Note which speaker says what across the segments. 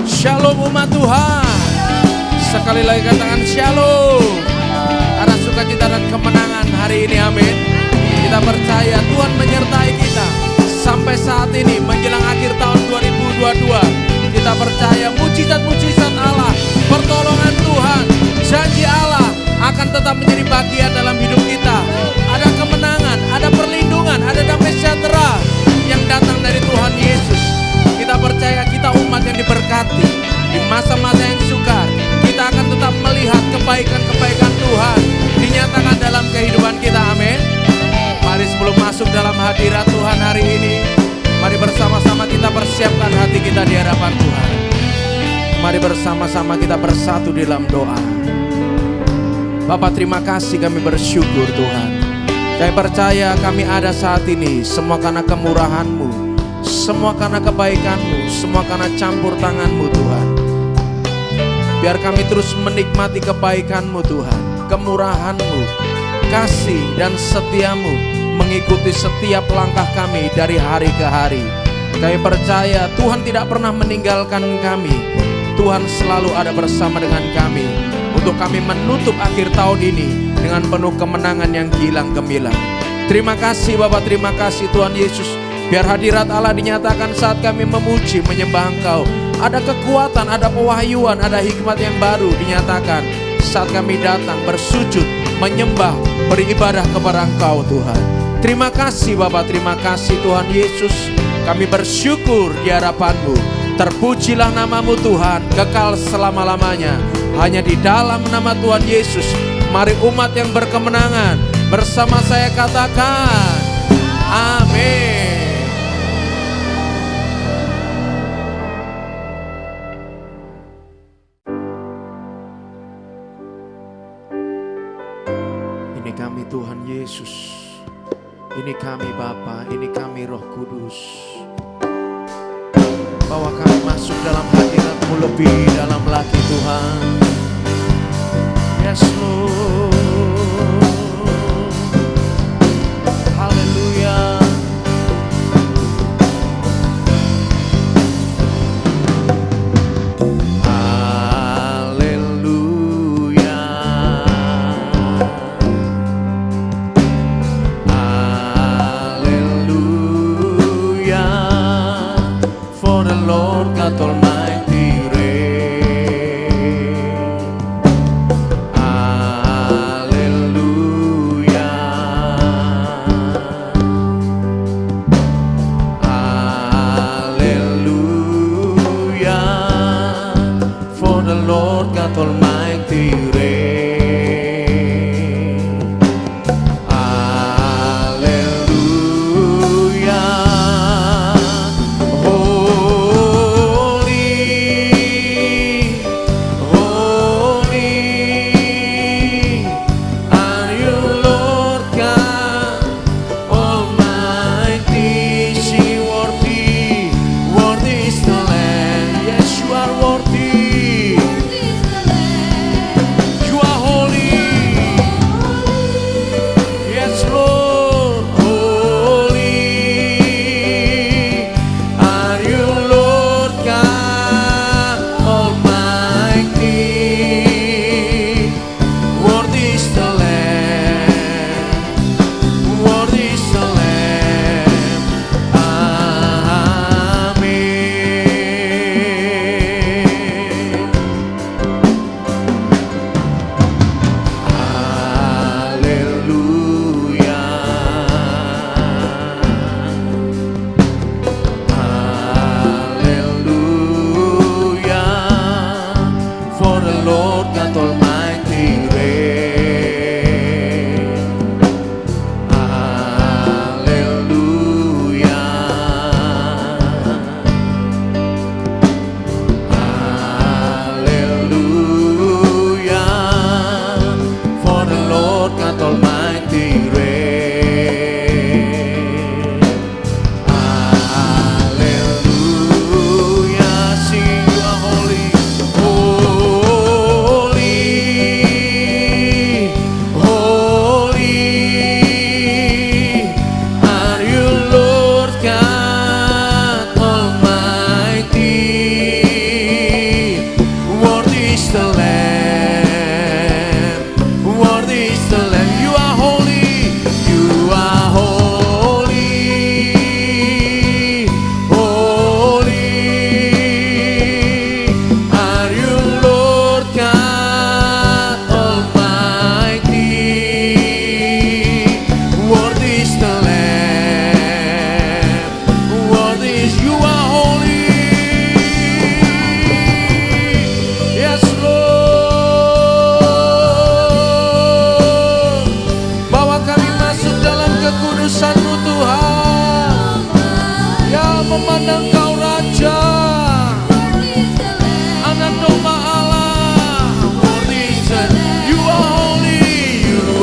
Speaker 1: Shalom umat Tuhan. Sekali lagi katakan shalom. Karena sukacita dan kemenangan hari ini, amin. Kita percaya Tuhan menyertai kita sampai saat ini menjelang akhir tahun 2022. Kita percaya mujizat-mujizat Allah, pertolongan Tuhan, janji Allah akan tetap menjadi bagian dalam hidup kita. Ada kemenangan, ada perlindungan, ada damai sejahtera yang datang dari Tuhan Yesus. Kita percaya kita umat yang diberkati. Di masa-masa yang sukar, kita akan tetap melihat kebaikan-kebaikan Tuhan dinyatakan dalam kehidupan kita, amin. Mari sebelum masuk dalam hadirat Tuhan hari ini, mari bersama-sama kita persiapkan hati kita di hadapan Tuhan. Mari bersama-sama kita bersatu di dalam doa. Bapa, terima kasih, kami bersyukur Tuhan. Kami percaya kami ada saat ini semua karena kemurahan-Mu, semua karena kebaikan-Mu, semua karena campur tangan-Mu Tuhan. Biar kami terus menikmati kebaikan-Mu Tuhan, kemurahan-Mu, kasih dan setia-Mu mengikuti setiap langkah kami dari hari ke hari. Kami percaya Tuhan tidak pernah meninggalkan kami. Tuhan selalu ada bersama dengan kami untuk kami menutup akhir tahun ini dengan penuh kemenangan yang gilang gemilang. Terima kasih Bapa, terima kasih Tuhan Yesus. Biar hadirat Allah dinyatakan saat kami memuji, menyembah Engkau. Ada kekuatan, ada pewahyuan, ada hikmat yang baru dinyatakan saat kami datang bersujud, menyembah, beribadah kepada Engkau Tuhan. Terima kasih Bapa, terima kasih Tuhan Yesus. Kami bersyukur di hadapan-Mu. Terpujilah nama-Mu Tuhan, kekal selama-lamanya. Hanya di dalam nama Tuhan Yesus, mari umat yang berkemenangan bersama saya katakan, amin. Ini kami Tuhan Yesus, ini kami Bapa, ini kami Roh Kudus. Bawa kami masuk dalam hadirat-Mu lebih dalam lagi Tuhan. Yes Lord. Haleluya. Almighty reign.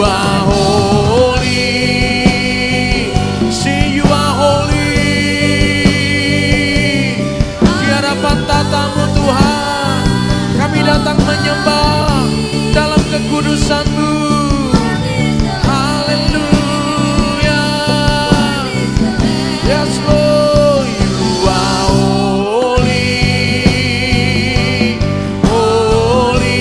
Speaker 1: are holy. See, you are holy. Di hadapan tatamu Tuhan, kami datang menyembah dalam kekudusan-Mu. Haleluya. Yes Lord, you are holy. Holy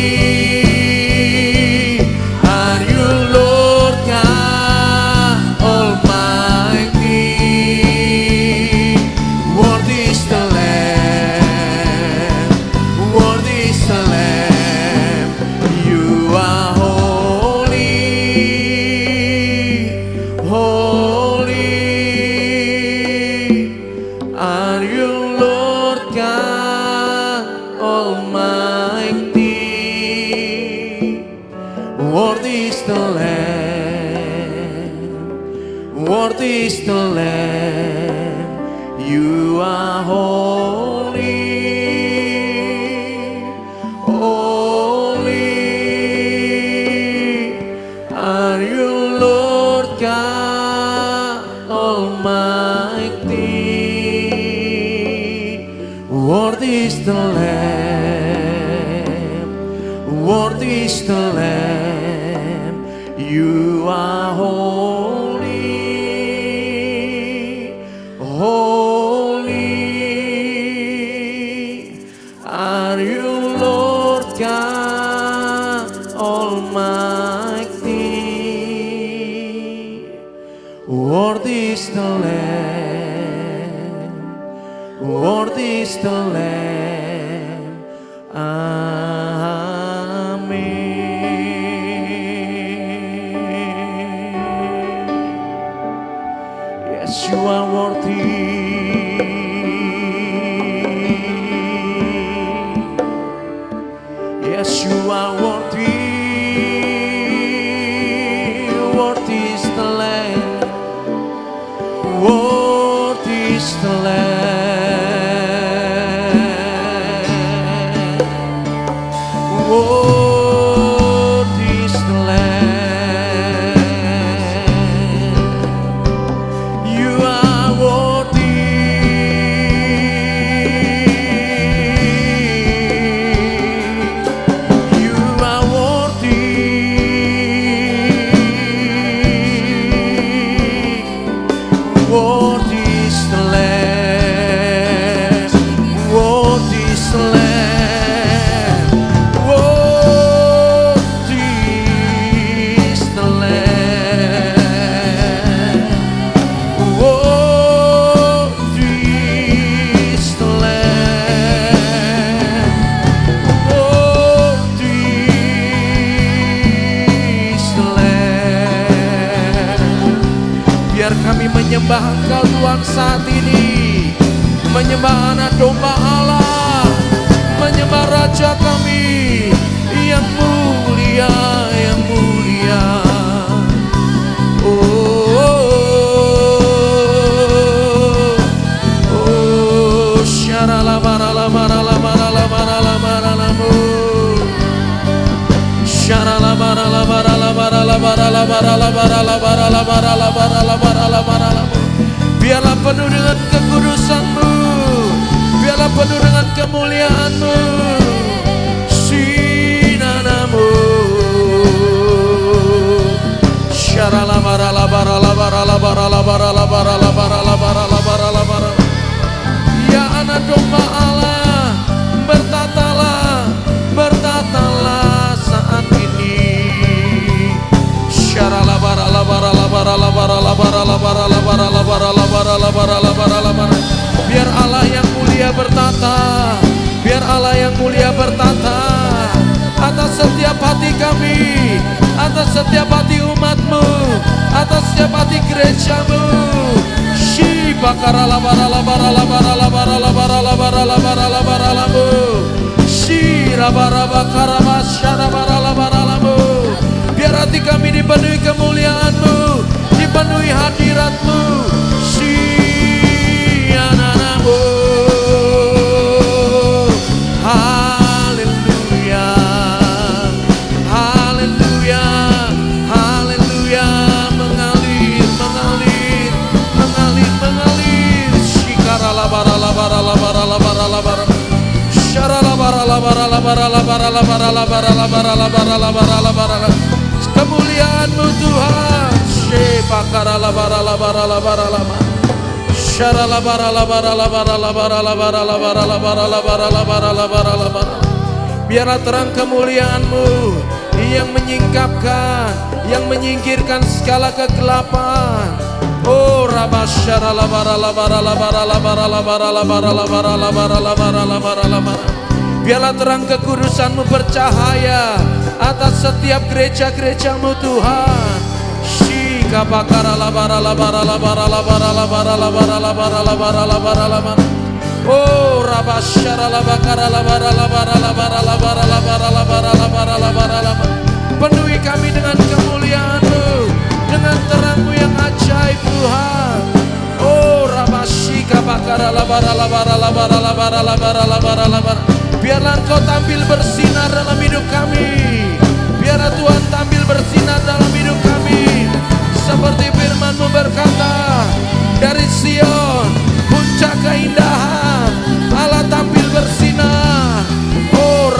Speaker 1: are you, Lord God Almighty. Worthy is the Lamb. Worthy is the Lamb. You are holy. Holy are you, Lord God Almighty. Worthy is the Lamb. Worthy is the Lamb. You are holy. Holy are you, Lord God Almighty. Worthy is the Lamb. Worthy is the Lamb. You are holy. Holy are you, Lord God Almighty. Worthy is the Lamb. Worthy is the Lamb. Amen. Yes, you are worthy. Yes, you are worthy. Worthy is the Lamb. Worthy is the Lamb. Worthy is the Lamb. You are worthy. You are worthy. Worthy is the Lamb. Worthy is the Lamb. Worthy is the Lamb. Worthy is the Lamb. Worthy is the Lamb. Biar kami menyembah Engkau Tuhan saat ini, menyembah anak domba Allah, menyembah Raja kami yang mulia, yang mulia. Oh, syarala marala marala marala marala marala mu. Syarala marala marala marala marala marala marala marala marala marala marala marala. Biarlah penuh dengan kekudusan-Mu, biarlah penuh dengan kemuliaan-Mu. Sinanamu. Syarala marala marala marala marala marala marala marala marala marala marala. Ya anak domba Allah, bertatalah, bertatalah saat ini. Syarala barala barala barala barala barala barala barala barala barala barala barala barala. Biar Allah yang mulia bertata, biar Allah yang mulia bertata atas setiap hati kami, atas setiap hati umat-Mu, atas setiap hati gereja-Mu. Shi bakarala barala barala barala barala barala barala barala barala mu. Shi rabaraba karaba syara barala barala mu. Biar hati kami dipenuhi kemuliaan-Mu, dipenuhi hadirat-Mu. Siananamu. Haleluya, haleluya, haleluya. Kemuliaan-Mu Tuhan. Biarlah terang kemuliaan-Mu yang menyingkapkan, yang menyingkirkan segala kegelapan. Oh biarlah terang kekudusan-Mu bercahaya atas setiap gereja-gereja-Mu Tuhan. Oh penuhi kami dengan kemuliaan-Mu, dengan terang-Mu yang ajaib Tuhan. Oh biarlah Engkau tampil bersinar dalam hidup kami. Biarlah Tuhan tampil bersinar dalam hidup kami. Seperti firman-Mu berkata, dari Sion puncak keindahan Allah tampil bersinar. Oh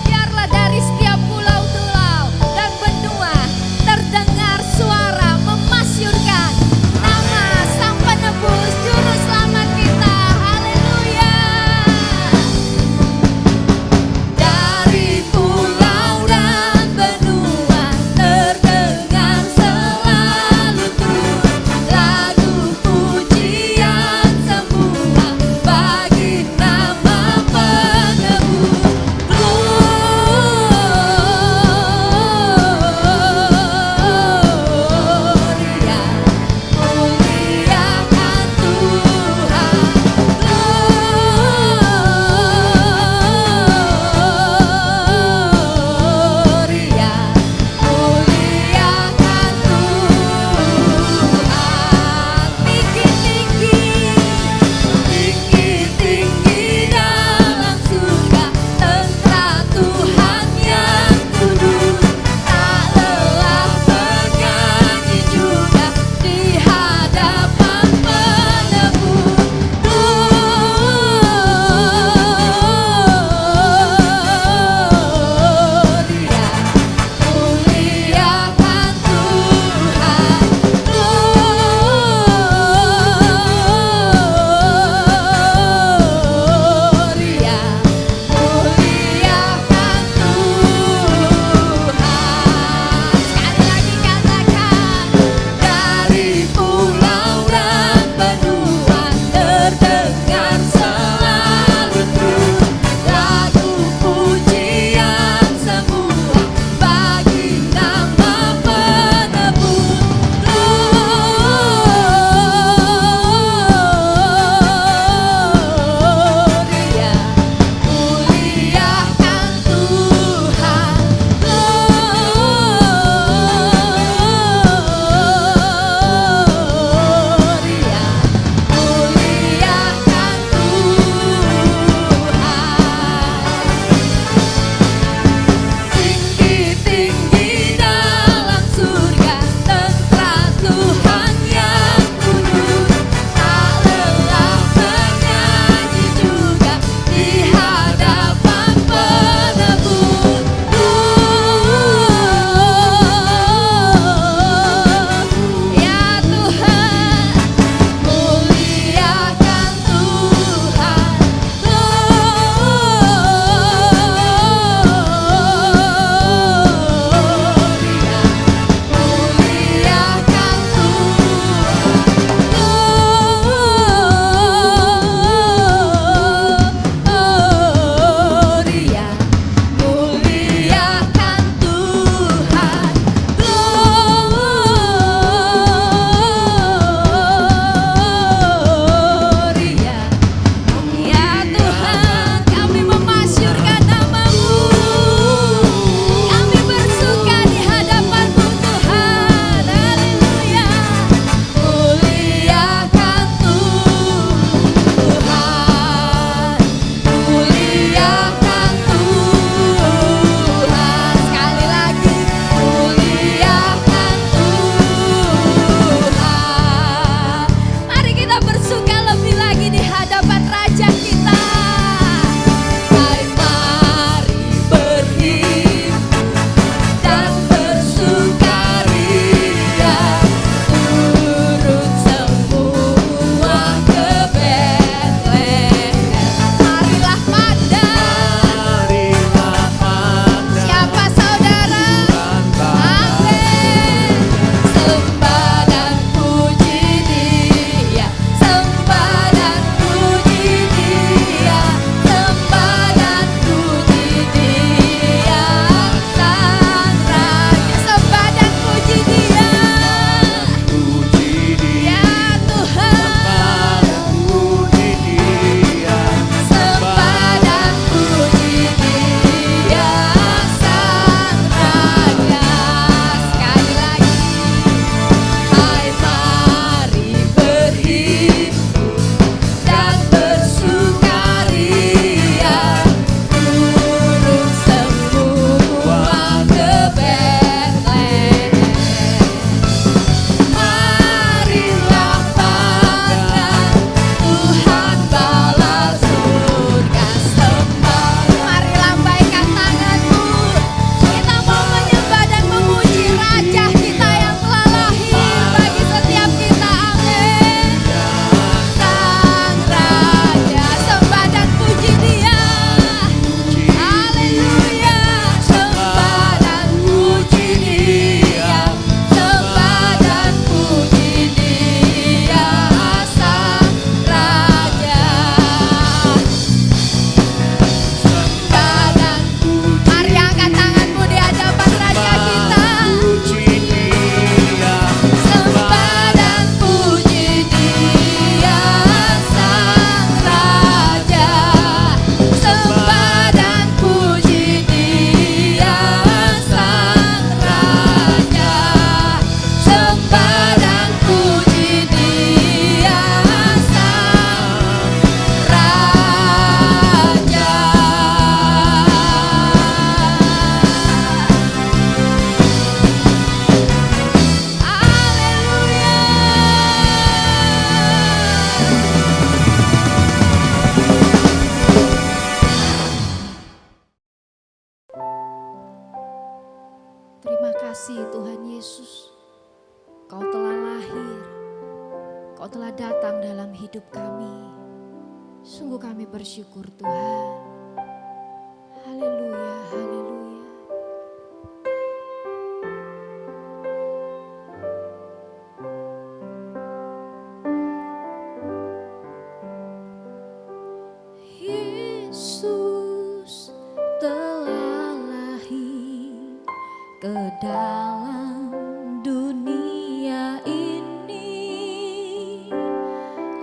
Speaker 2: Biarlah dari setiap pulau-pulau dan benua terdengar suara memasyurkan nama Sang Penebus Juru Selamat kita. Haleluya. Dari pulau Tuhan Yesus, Kau telah lahir, Kau telah datang dalam hidup kami. Sungguh kami bersyukur Tuhan. Haleluya, haleluya. Yesus telah lahir ke dalam dunia ini,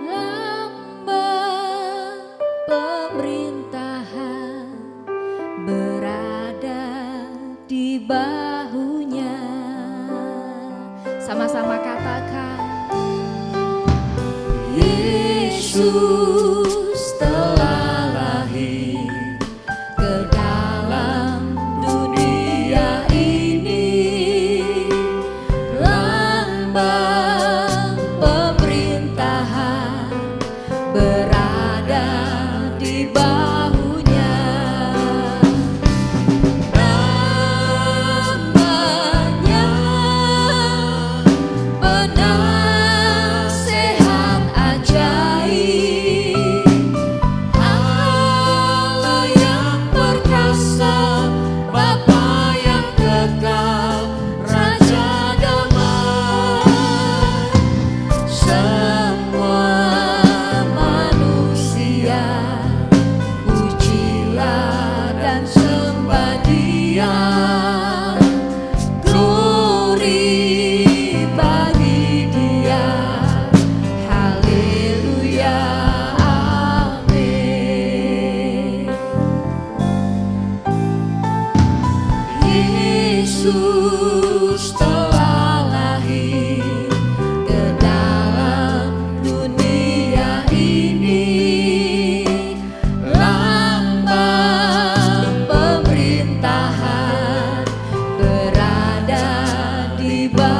Speaker 2: lambang pemerintahan berada di bahunya. Sama-sama katakan, Yesus telah lahir ke dalam dunia ini, lambang pemerintahan berada di bahunya. Namanya penasehat ajaib, Allah yang perkasa, Bapa yang kekal, Raja damai. Semua manusia pujilah dan sembah Dia. Glory bagi Dia. Haleluya, amin. Yesus telah lahir ke dalam dunia ini, lambang pemerintahan berada di bawah.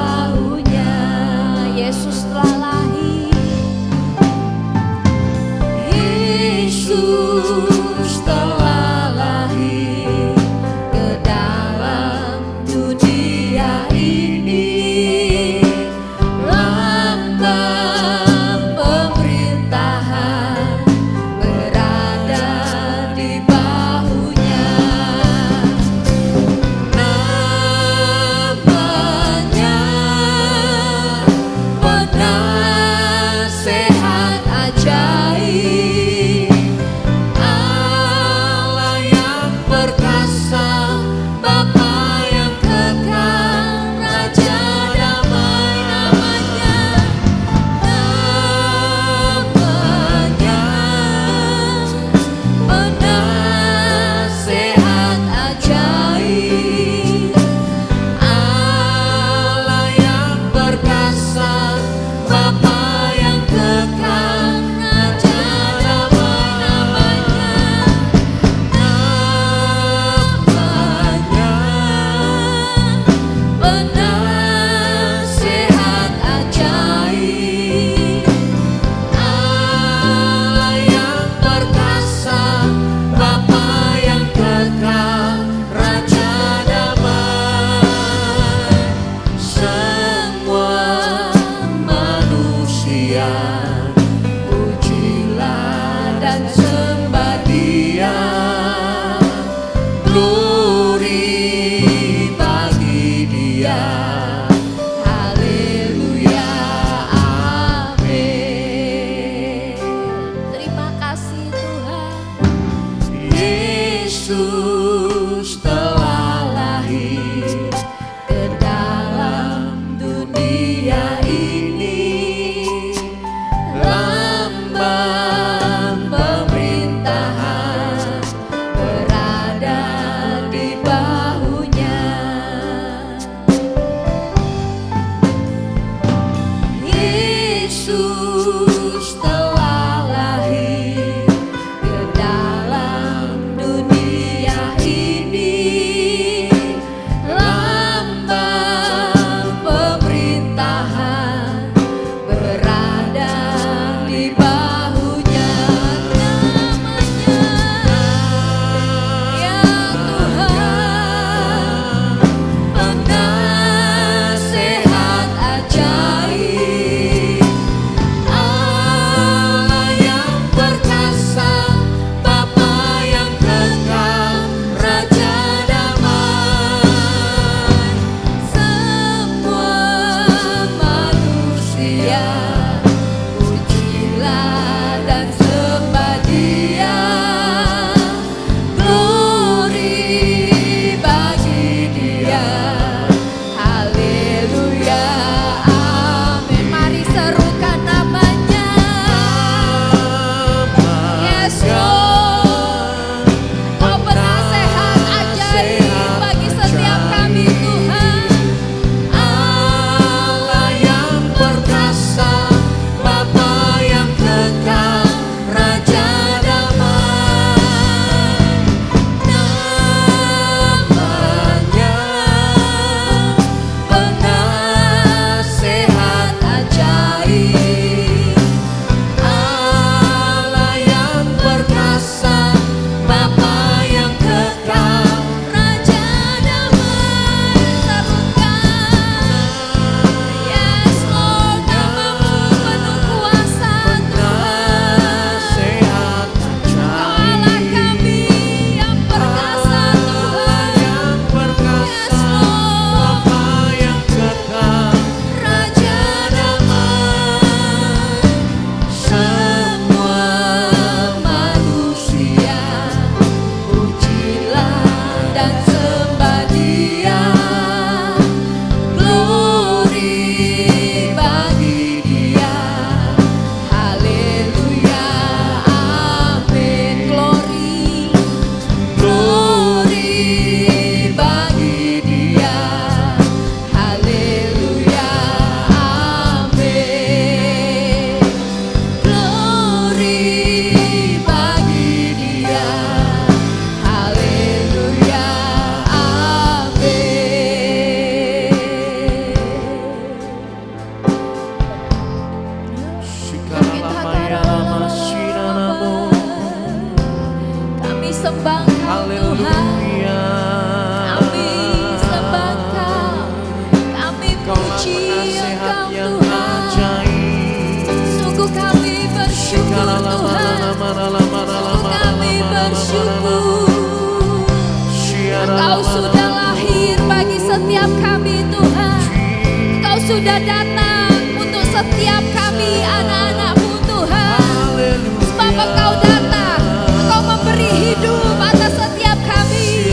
Speaker 2: sudah datang untuk setiap kami anak-anak-Mu Tuhan. Sebab Engkau datang, Engkau memberi hidup atas setiap kami,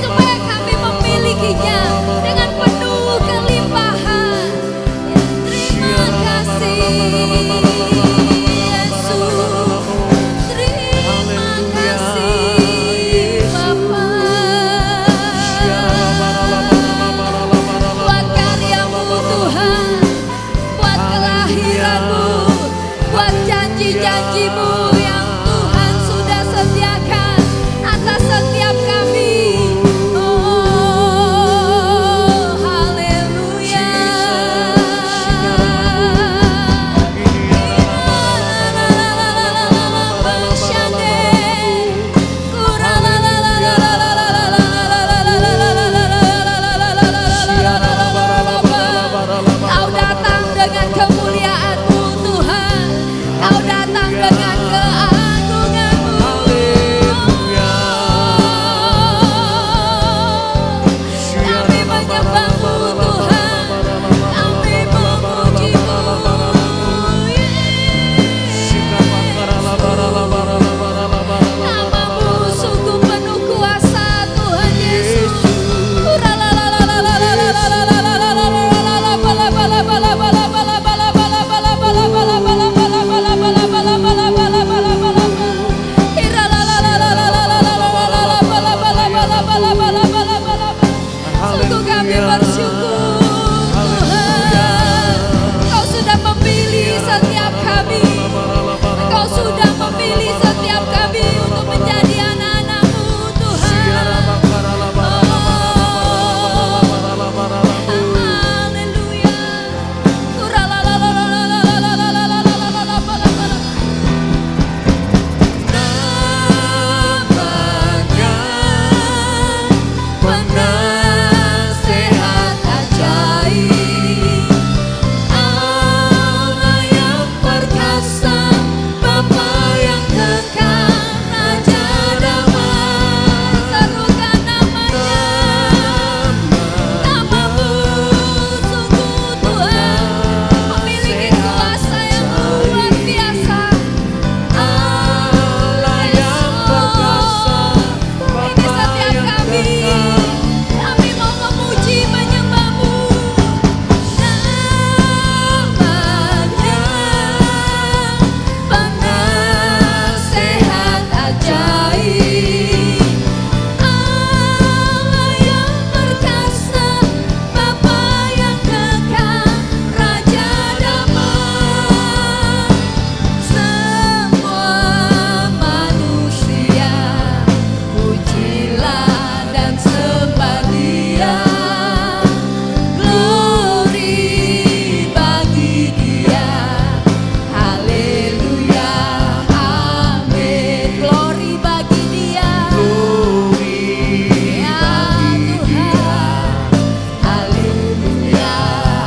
Speaker 2: supaya kami memilikinya dengan penuh kelimpahan. Terima kasih Yesus, terima kasih Bapa. Buat karya-Mu Tuhan, buat kelahiran-Mu, buat janji-janji-Mu yang Tuhan sudah sediakan atas setiap kami. Oh, haleluya. Kau datang dengan kemuliaan-Mu Tuhan, Kau datang dengan keagungan-Mu. Kami menyembah-Mu Tuhan, kami memuji-Mu. Nama-Mu sungguh penuh kuasa Tuhan Yesus. Sungguh kami bersyukur Tuhan, Engkau sudah memilih setiap kami, Engkau sudah memilih setiap kami untuk menjadi anak-anak-Mu Tuhan. Haleluya. Penasehat ajaib, Allah yang perkasa, Bapa yang kekal, Raja damai. Serukan namanya, nama-Mu sungguh Tuhan memiliki kuasa yang luar biasa. Allah yang perkasa, ini setiap kami mau memuji menyembah-Mu. Namanya penasehat ajaib, Allah yang perkasa, Bapa yang kekal, Raja damai. Semua manusia pujilah dan sembah Dia, glory bagi Dia. Haleluya, amin. Glory bagi Dia, ya Tuhan. Haleluya,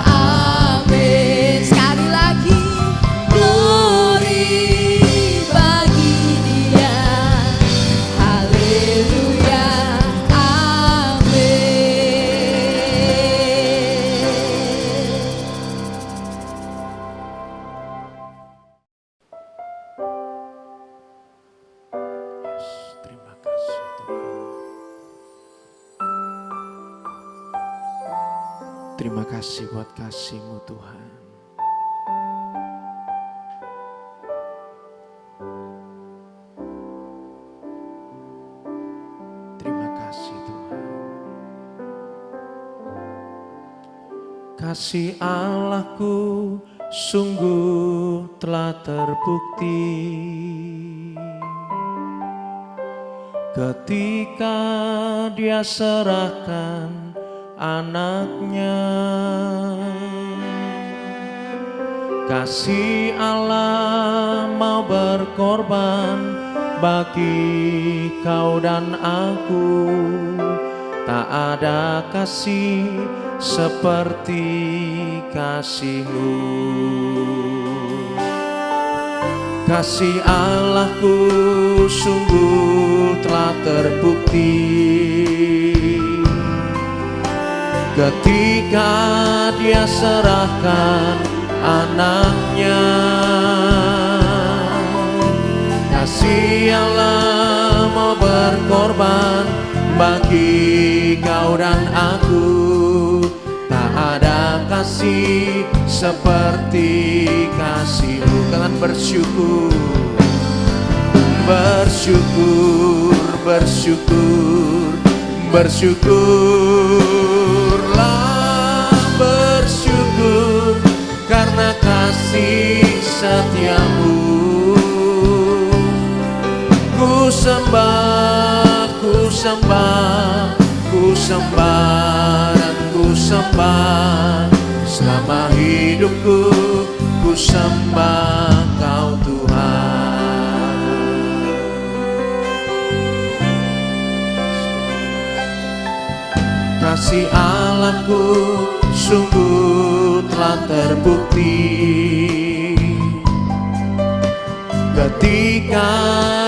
Speaker 2: amin. Sekali lagi, glory bagi Dia. Haleluya, amin.
Speaker 1: Terima kasih Tuhan. Terima kasih buat kasih-Mu Tuhan. Terima kasih Tuhan. Kasih Allahku sungguh telah terbukti ketika Dia serahkan anaknya. Kasih Allah mau berkorban bagi kau dan aku. Tak ada kasih seperti kasih-Mu. Kasih Allahku sungguh telah terbukti ketika Dia serahkan anaknya. Kasih Allah mau berkorban bagi kau dan aku. Tak ada kasih seperti kasih-Mu. Kalian bersyukur, bersyukur, bersyukur, bersyukurlah, bersyukur karena kasih setia-Mu. Ku sembah, ku sembah, ku sembah dan ku sembah. Selama hidupku ku sembah Kau Tuhan. Kasih Allahku sungguh telah terbukti ketika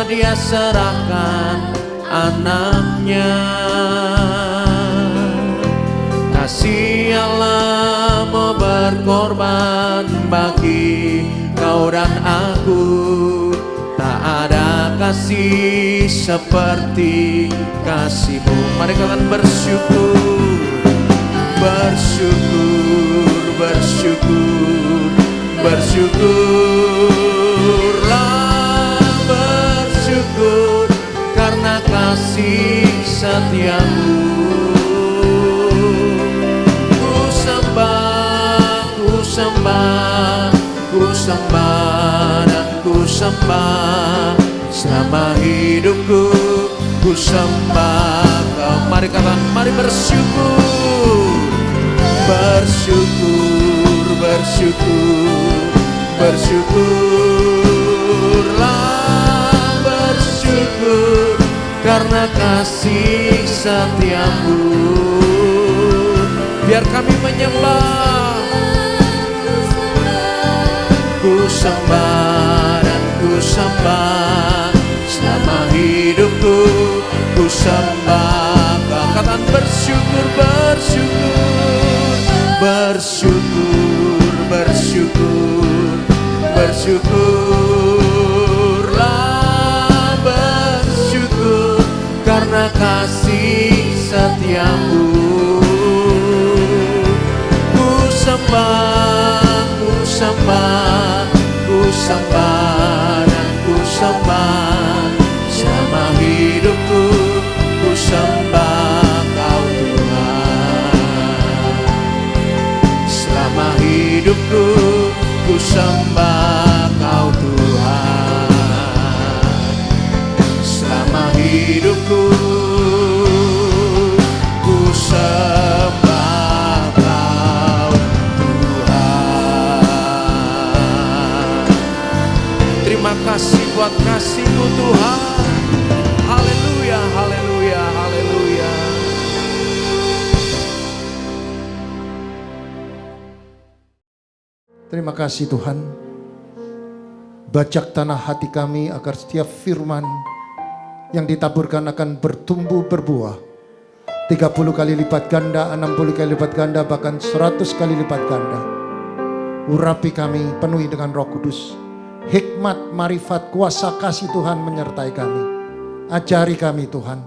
Speaker 1: Dia serahkan anaknya. Kasih Allah mau berkorban bagi kau dan aku. Tak ada kasih seperti kasih-Mu. Mari kalian bersyukur, bersyukur, bersyukur, bersyukurlah, bersyukur karena kasih setia-Mu. Ku sembah, ku sembah, ku sembah dan ku sembah. Selama hidupku ku sembah Kau. Mari kalian, mari bersyukur, bersyukur, bersyukur, bersyukurlah, bersyukur karena kasih setia-Mu. Biar kami menyembah, ku sembah dan ku sembah. Selama hidupku ku sembah Kau. Katakan bersyukur, bersyukur, bersyukur, bersyukur, bersyukurlah, bersyukur karena kasih setia-Mu. Ku sembah, ku sembah, ku sembah dan ku sembah. Selama hidupku ku sembah Kau Tuhan. Selama hidupku ku sembah Kau Tuhan. Selama hidupku ku sembah Kau Tuhan. Terima kasih buat kasih-Mu Tuhan. Haleluya, haleluya, haleluya.
Speaker 3: Terima kasih Tuhan. Bajak tanah hati kami agar setiap firman yang ditaburkan akan bertumbuh berbuah 30 kali lipat ganda, 60 kali lipat ganda, bahkan 100 kali lipat ganda. Urapi kami, penuhi dengan Roh Kudus. Hikmat, marifat, kuasa kasih Tuhan menyertai kami. Ajari kami Tuhan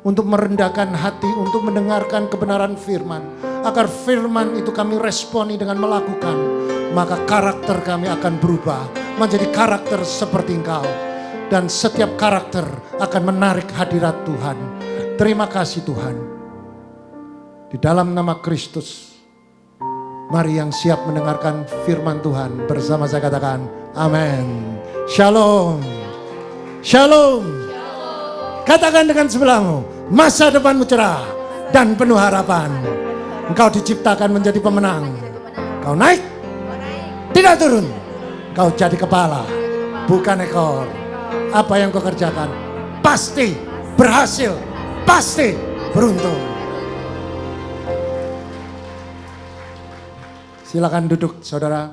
Speaker 3: untuk merendahkan hati, untuk mendengarkan kebenaran firman, agar firman itu kami responi dengan melakukan. Maka karakter kami akan berubah menjadi karakter seperti Engkau. Dan setiap karakter akan menarik hadirat Tuhan. Terima kasih Tuhan. Di dalam nama Kristus, mari yang siap mendengarkan firman Tuhan bersama saya katakan amin. Shalom. Shalom. Katakan dengan sebelahmu, masa depanmu cerah dan penuh harapan. Engkau diciptakan menjadi pemenang. Kau naik, tidak turun. Kau jadi kepala, bukan ekor. Apa yang kau kerjakan pasti berhasil, pasti beruntung. Silakan duduk saudara.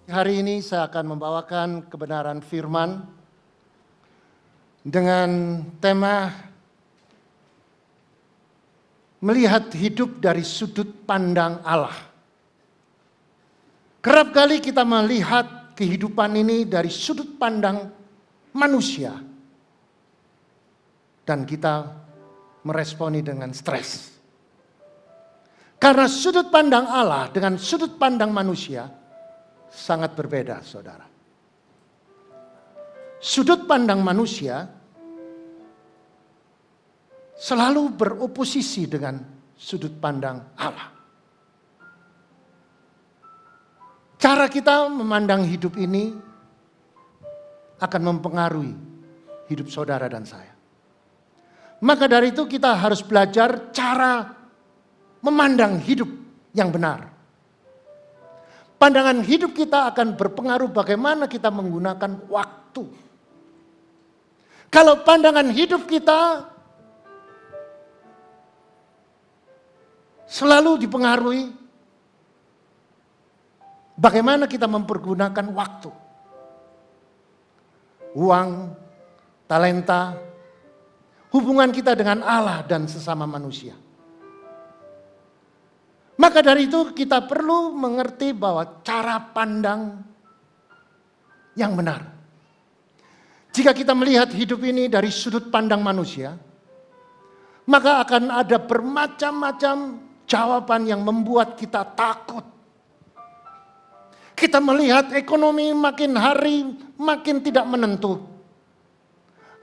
Speaker 3: Hari ini saya akan membawakan kebenaran firman dengan tema melihat hidup dari sudut pandang Allah. Kerap kali kita melihat kehidupan ini dari sudut pandang manusia. Dan kita meresponi dengan stres. Karena sudut pandang Allah dengan sudut pandang manusia sangat berbeda, saudara. Sudut pandang manusia selalu beroposisi dengan sudut pandang Allah. Cara kita memandang hidup ini akan mempengaruhi hidup saudara dan saya. Maka dari itu kita harus belajar cara memandang hidup yang benar. Pandangan hidup kita akan berpengaruh bagaimana kita menggunakan waktu. Kalau pandangan hidup kita selalu dipengaruhi bagaimana kita mempergunakan waktu. Uang, talenta, hubungan kita dengan Allah dan sesama manusia. Maka dari itu kita perlu mengerti bahwa cara pandang yang benar. Jika kita melihat hidup ini dari sudut pandang manusia, maka akan ada bermacam-macam jawaban yang membuat kita takut. Kita melihat ekonomi makin hari makin tidak menentu.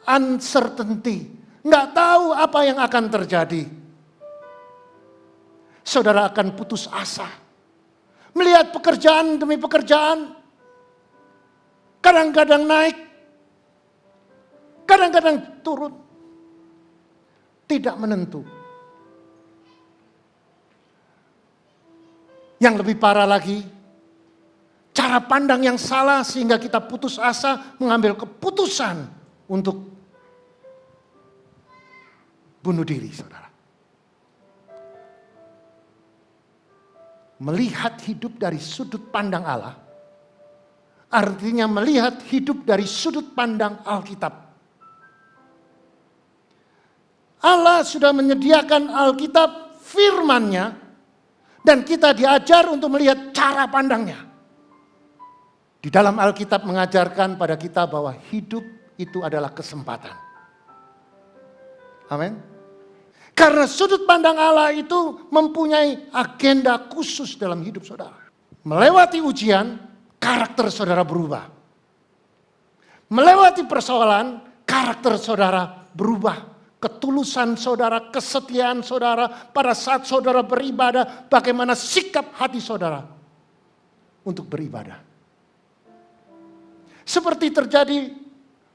Speaker 3: Uncertainty. Nggak tahu apa yang akan terjadi. Saudara akan putus asa. Melihat pekerjaan demi pekerjaan. Kadang-kadang naik. Kadang-kadang turun. Tidak menentu. Yang lebih parah lagi, cara pandang yang salah sehingga kita putus asa mengambil keputusan untuk bunuh diri, saudara. Melihat hidup dari sudut pandang Allah, artinya melihat hidup dari sudut pandang Alkitab. Allah sudah menyediakan Alkitab firman-Nya, dan kita diajar untuk melihat cara pandangnya. Di dalam Alkitab mengajarkan pada kita bahwa hidup itu adalah kesempatan. Amin. Karena sudut pandang Allah itu mempunyai agenda khusus dalam hidup saudara. Melewati ujian, karakter saudara berubah. Melewati persoalan, karakter saudara berubah. Ketulusan saudara, kesetiaan saudara pada saat saudara beribadah, bagaimana sikap hati saudara untuk beribadah. Seperti terjadi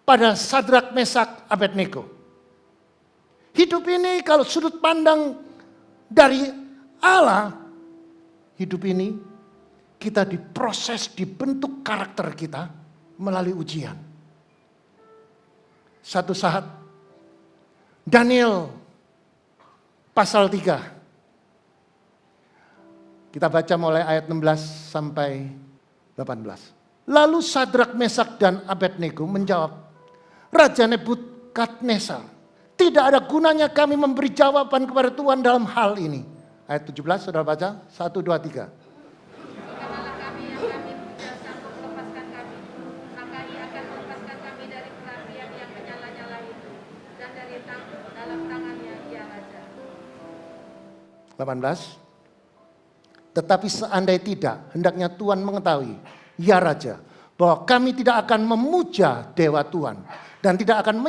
Speaker 3: pada Sadrak, Mesak, Abednego. Hidup ini kalau sudut pandang dari Allah, hidup ini kita diproses, dibentuk karakter kita melalui ujian. Satu saat Daniel pasal 3. Kita baca mulai ayat 16 sampai 18. Lalu Sadrak, Mesak, dan Abednego menjawab, Raja Nebukadnezar, tidak ada gunanya kami memberi jawaban kepada Tuhan dalam hal ini. Ayat 17, saudara baca, 1, 2, 3.
Speaker 4: Bukanlah kami yang kami tidak sanggup lepaskan kami, maka ia akan melepaskan kami dari perapian yang menyala-nyala itu, dan dari dalam tangannya ia Raja.
Speaker 3: 18. Tetapi seandainya tidak, hendaknya Tuhan mengetahui, ya Raja, bahwa kami tidak akan memuja dewa Tuhan dan tidak akan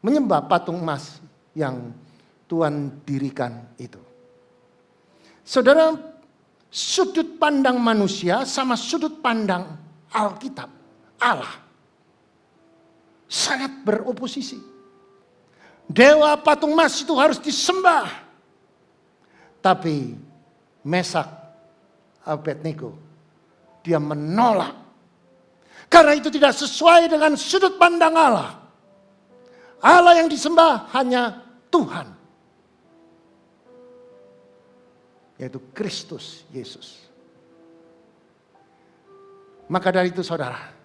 Speaker 3: menyembah patung emas yang Tuhan dirikan itu. Saudara, sudut pandang manusia sama sudut pandang Alkitab, Allah, sangat beroposisi. Dewa patung emas itu harus disembah. Tapi Mesak, Abednego, dia menolak. Karena itu tidak sesuai dengan sudut pandang Allah. Allah yang disembah hanya Tuhan. Yaitu Kristus Yesus. Maka dari itu saudara,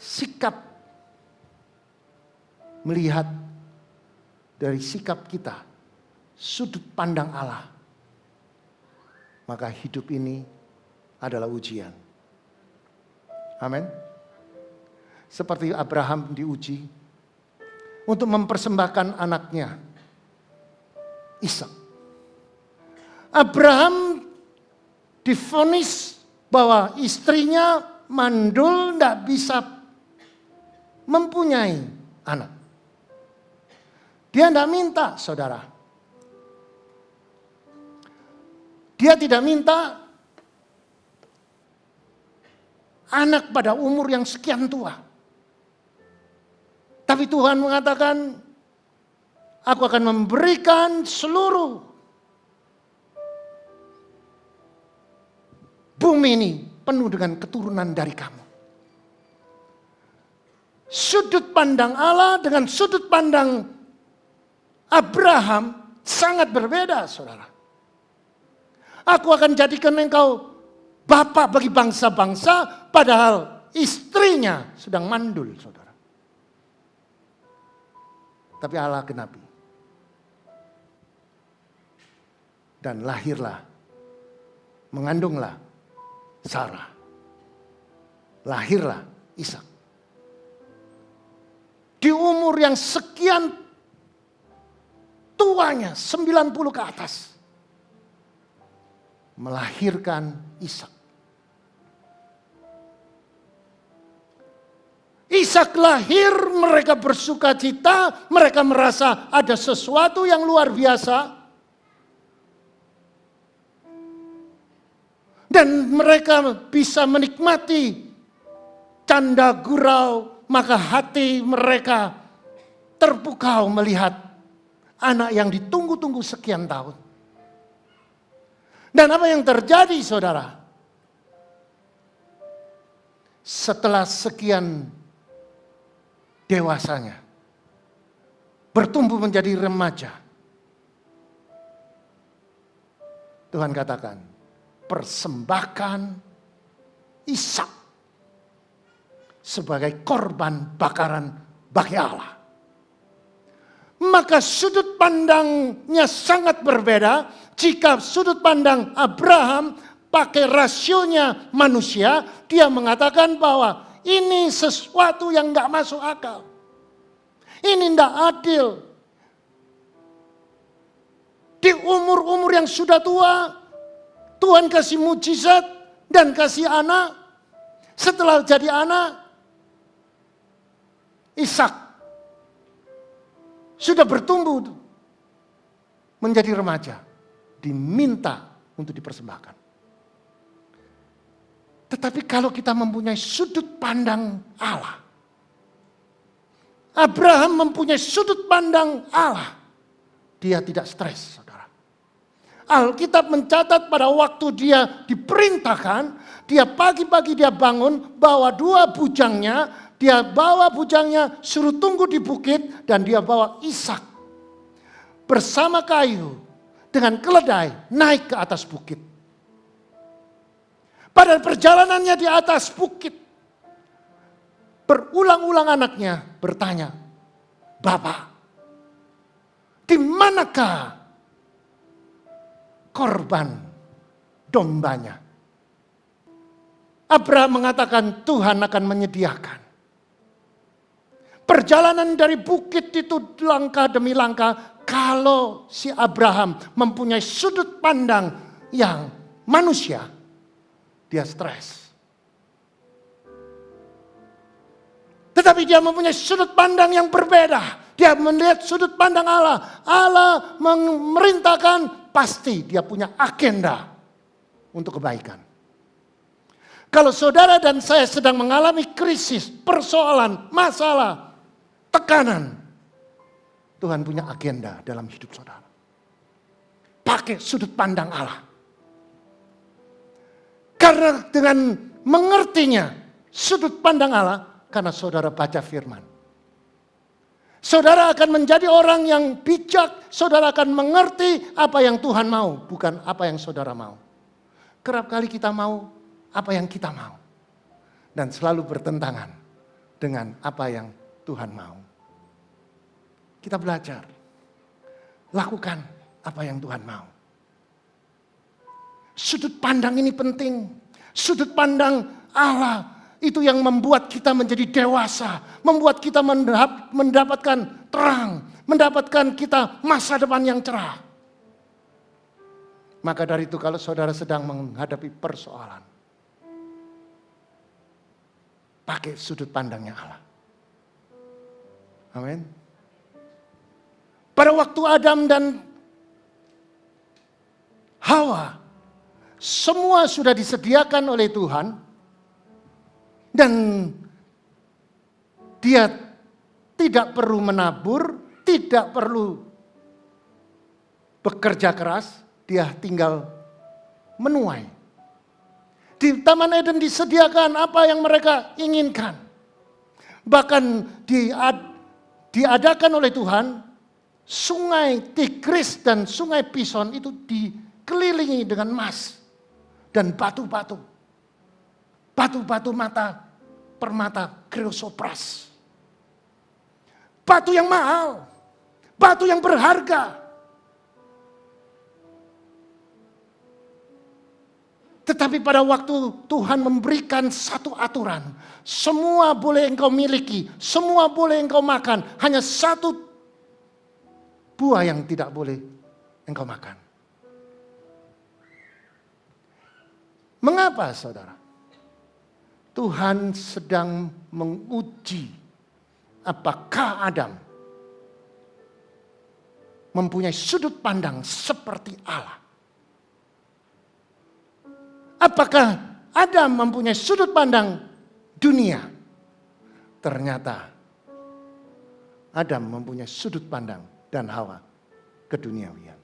Speaker 3: sikap melihat dari sikap kita, sudut pandang Allah maka hidup ini adalah ujian. Amin. Seperti Abraham diuji untuk mempersembahkan anaknya, Ishak. Abraham divonis bahwa istrinya mandul, tidak bisa mempunyai anak. Dia tidak minta, saudara. Dia tidak minta anak pada umur yang sekian tua. Tapi Tuhan mengatakan, aku akan memberikan seluruh bumi ini penuh dengan keturunan dari kamu. Sudut pandang Allah dengan sudut pandang Abraham sangat berbeda, saudara. Aku akan jadikan engkau bapak bagi bangsa-bangsa, padahal istrinya sedang mandul, saudara. Tapi Allah genapi. Dan lahirlah, mengandunglah Sarah. Lahirlah Ishak. Di umur yang sekian tuanya, 90 ke atas. Melahirkan Ishak. Ishak lahir, mereka bersuka cita, mereka merasa ada sesuatu yang luar biasa. Dan mereka bisa menikmati canda gurau, maka hati mereka terpukau melihat anak yang ditunggu-tunggu sekian tahun. Dan apa yang terjadi, saudara? Setelah sekian dewasanya, bertumbuh menjadi remaja, Tuhan katakan, persembahkan Ishak sebagai korban bakaran bagi Allah. Maka sudut pandangnya sangat berbeda. Jika sudut pandang Abraham pakai rasionya manusia, dia mengatakan bahwa ini sesuatu yang gak masuk akal. Ini gak adil. Di umur-umur yang sudah tua, Tuhan kasih mujizat dan kasih anak. Setelah jadi anak, Ishak sudah bertumbuh menjadi remaja. Diminta untuk dipersembahkan. Tetapi kalau kita mempunyai sudut pandang Allah, Abraham mempunyai sudut pandang Allah, dia tidak stres, saudara. Alkitab mencatat pada waktu dia diperintahkan, dia pagi-pagi dia bangun, bawa dua bujangnya, dia bawa bujangnya, suruh tunggu di bukit, dan dia bawa Ishak bersama kayu dengan keledai naik ke atas bukit. Pada perjalanannya di atas bukit, berulang-ulang anaknya bertanya, Bapak, di manakah korban dombanya? Abraham mengatakan, Tuhan akan menyediakan. Perjalanan dari bukit itu langkah demi langkah. Kalau si Abraham mempunyai sudut pandang yang manusia, dia stres. Tetapi dia mempunyai sudut pandang yang berbeda. Dia melihat sudut pandang Allah. Allah memerintahkan, pasti dia punya agenda untuk kebaikan. Kalau saudara dan saya sedang mengalami krisis, persoalan, masalah, tekanan, Tuhan punya agenda dalam hidup saudara. Pakai sudut pandang Allah. Karena dengan mengertinya sudut pandang Allah, karena saudara baca firman. Saudara akan menjadi orang yang bijak, saudara akan mengerti apa yang Tuhan mau, bukan apa yang saudara mau. Kerap kali kita mau apa yang kita mau. Dan selalu bertentangan dengan apa yang Tuhan mau. Kita belajar, lakukan apa yang Tuhan mau. Sudut pandang ini penting. Sudut pandang Allah itu yang membuat kita menjadi dewasa, membuat kita mendapatkan terang, mendapatkan kita masa depan yang cerah. Maka dari itu kalau saudara sedang menghadapi persoalan, pakai sudut pandangnya Allah. Amin. Pada waktu Adam dan Hawa, semua sudah disediakan oleh Tuhan. Dan dia tidak perlu menabur, tidak perlu bekerja keras, dia tinggal menuai. Di Taman Eden disediakan apa yang mereka inginkan. Bahkan diadakan oleh Tuhan, sungai Tigris dan sungai Pison itu dikelilingi dengan emas dan batu-batu. Batu-batu permata Chrysoprase. Batu yang mahal, batu yang berharga. Tetapi pada waktu Tuhan memberikan satu aturan, semua boleh engkau miliki, semua boleh engkau makan, hanya satu buah yang tidak boleh engkau makan. Mengapa, saudara? Tuhan sedang menguji apakah Adam mempunyai sudut pandang seperti Allah. Apakah Adam mempunyai sudut pandang dunia? Ternyata Adam mempunyai sudut pandang dan Hawa keduniawian.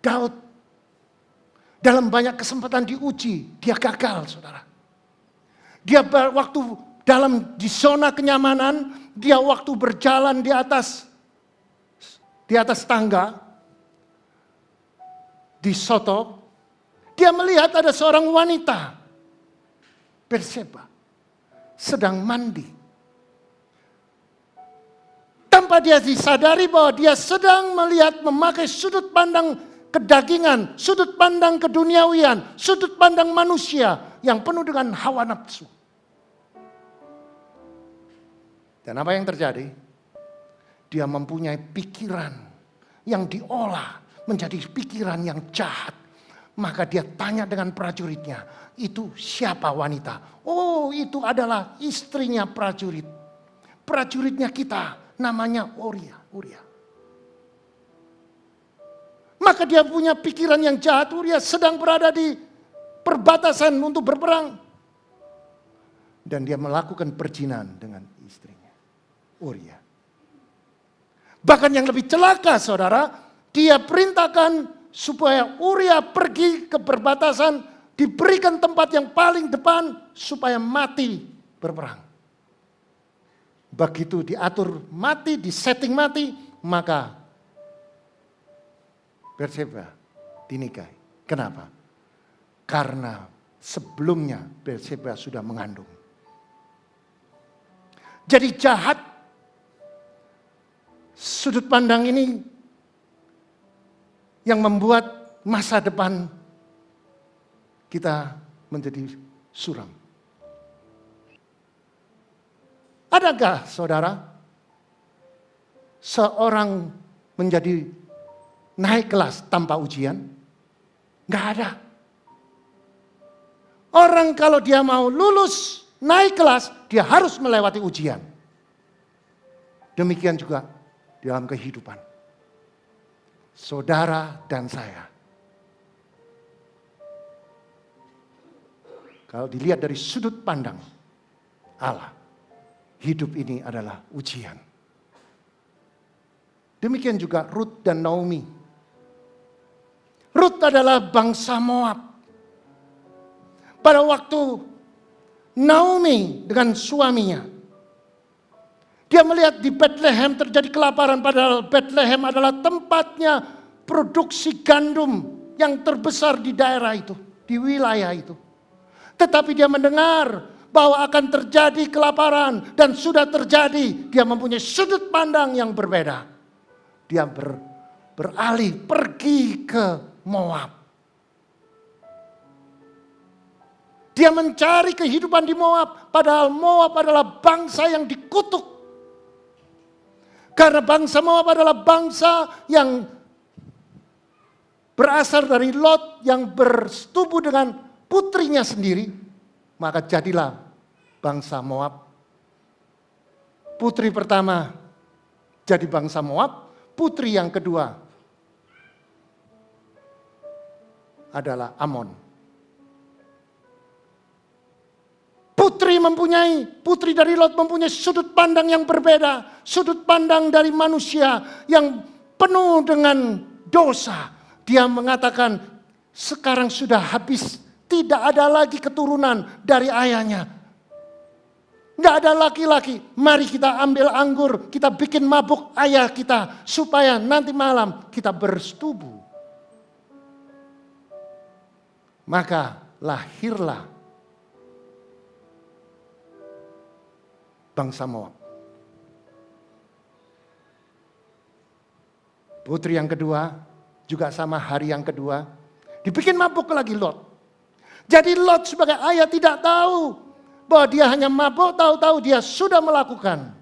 Speaker 3: Daud dalam banyak kesempatan diuji, dia gagal, saudara. Dia waktu di zona kenyamanan, dia waktu berjalan di atas tangga di Soto, dia melihat ada seorang wanita Batseba sedang mandi. Tanpa dia disadari bahwa dia sedang memakai sudut pandang kedagingan, sudut pandang keduniawian, sudut pandang manusia yang penuh dengan hawa nafsu. Dan apa yang terjadi? Dia mempunyai pikiran yang diolah menjadi pikiran yang jahat. Maka dia tanya dengan prajuritnya, itu siapa wanita? Oh, itu adalah istrinya prajurit. Prajuritnya kita, namanya Uria. Maka dia punya pikiran yang jahat. Uria sedang berada di perbatasan untuk berperang. Dan dia melakukan perzinahan dengan istrinya, Uria. Bahkan yang lebih celaka, saudara, dia perintahkan supaya Uria pergi ke perbatasan, diberikan tempat yang paling depan supaya mati berperang. Begitu diatur mati, disetting mati, maka Batseba dinikahi. Kenapa? Karena sebelumnya Batseba sudah mengandung. Jadi jahat. Sudut pandang ini yang membuat masa depan kita menjadi suram. Adakah, saudara, seorang menjadi naik kelas tanpa ujian? Enggak ada. Orang kalau dia mau lulus naik kelas, dia harus melewati ujian. Demikian juga dalam kehidupan saudara dan saya. Kalau dilihat dari sudut pandang Allah, hidup ini adalah ujian. Demikian juga Ruth dan Naomi. Ruth adalah bangsa Moab. Pada waktu Naomi dengan suaminya, dia melihat di Bethlehem terjadi kelaparan, padahal Bethlehem adalah tempatnya produksi gandum yang terbesar di daerah itu, di wilayah itu. Tetapi dia mendengar bahwa akan terjadi kelaparan dan sudah terjadi. Dia mempunyai sudut pandang yang berbeda. dia beralih pergi ke Moab. Dia mencari kehidupan di Moab, padahal Moab adalah bangsa yang dikutuk. Karena bangsa Moab adalah bangsa yang berasal dari Lot yang bersetubuh dengan putrinya sendiri, maka jadilah bangsa Moab. Putri pertama jadi bangsa Moab, putri yang kedua adalah Amon. Putri dari Lot mempunyai sudut pandang yang berbeda, sudut pandang dari manusia yang penuh dengan dosa. Dia mengatakan, sekarang sudah habis, tidak ada lagi keturunan dari ayahnya. Tidak ada laki-laki, mari kita ambil anggur, kita bikin mabuk ayah kita, supaya nanti malam kita bersetubuh. Maka lahirlah bangsa Moab. Putri yang kedua, juga sama hari yang kedua, dibikin mabuk lagi Lot. Jadi Lot sebagai ayah tidak tahu bahwa dia hanya mabuk, tahu-tahu dia sudah melakukan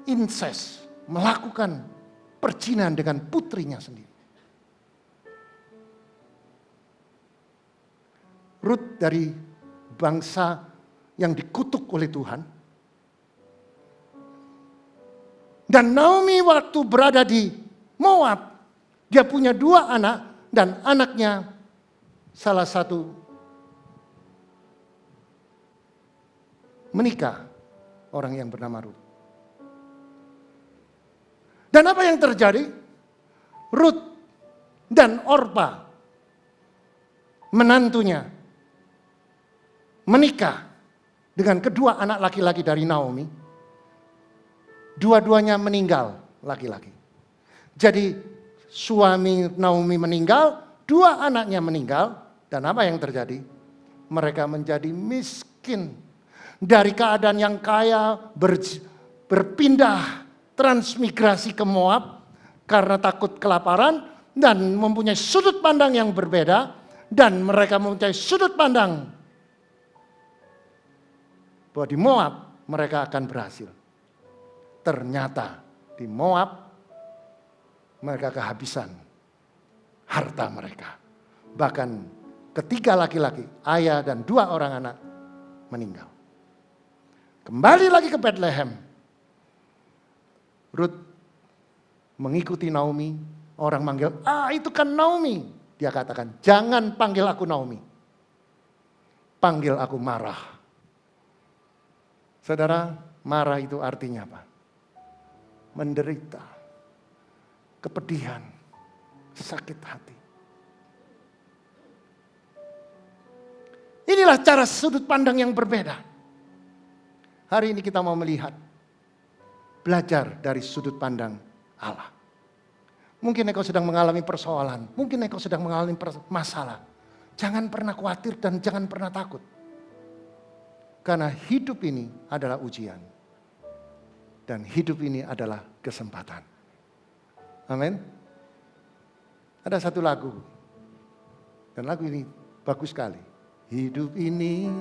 Speaker 3: incest, melakukan perzinahan dengan putrinya sendiri. Rut dari bangsa yang dikutuk oleh Tuhan. Dan Naomi waktu berada di Moab, dia punya 2 anak dan anaknya salah satu menikah orang yang bernama Rut. Dan apa yang terjadi? Rut dan Orpa, menantunya, menikah dengan kedua anak laki-laki dari Naomi. Dua-duanya meninggal laki-laki. Jadi suami Naomi meninggal, 2 anaknya meninggal. Dan apa yang terjadi? Mereka menjadi miskin. Dari keadaan yang kaya berpindah transmigrasi ke Moab karena takut kelaparan dan mempunyai sudut pandang yang berbeda, dan mereka mempunyai sudut pandang bahwa di Moab mereka akan berhasil. Ternyata di Moab mereka kehabisan harta mereka. Bahkan ketiga laki-laki, ayah dan 2 orang anak meninggal. Kembali lagi ke Bethlehem. Rut mengikuti Naomi. Orang manggil, itu kan Naomi. Dia katakan, jangan panggil aku Naomi. Panggil aku Marah. Saudara, marah itu artinya apa? Menderita, kepedihan, sakit hati. Inilah cara sudut pandang yang berbeda. Hari ini kita mau melihat, belajar dari sudut pandang Allah. Mungkin engkau sedang mengalami persoalan, mungkin engkau sedang mengalami masalah. Jangan pernah khawatir dan jangan pernah takut. Karena hidup ini adalah ujian. Dan hidup ini adalah kesempatan. Amin. Ada satu lagu. Dan lagu ini bagus sekali. Hidup ini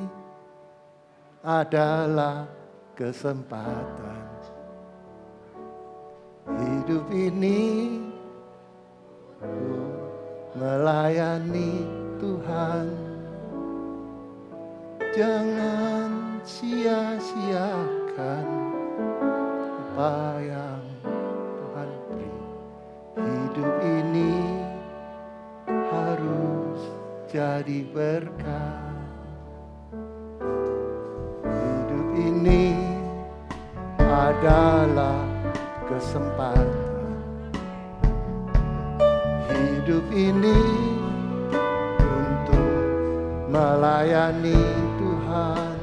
Speaker 3: adalah kesempatan. Hidup ini melayani Tuhan. Jangan sia-siakan apa yang Tuhan beri. Hidup ini harus jadi berkat. Hidup ini adalah kesempatan. Hidup ini untuk melayani Tuhan.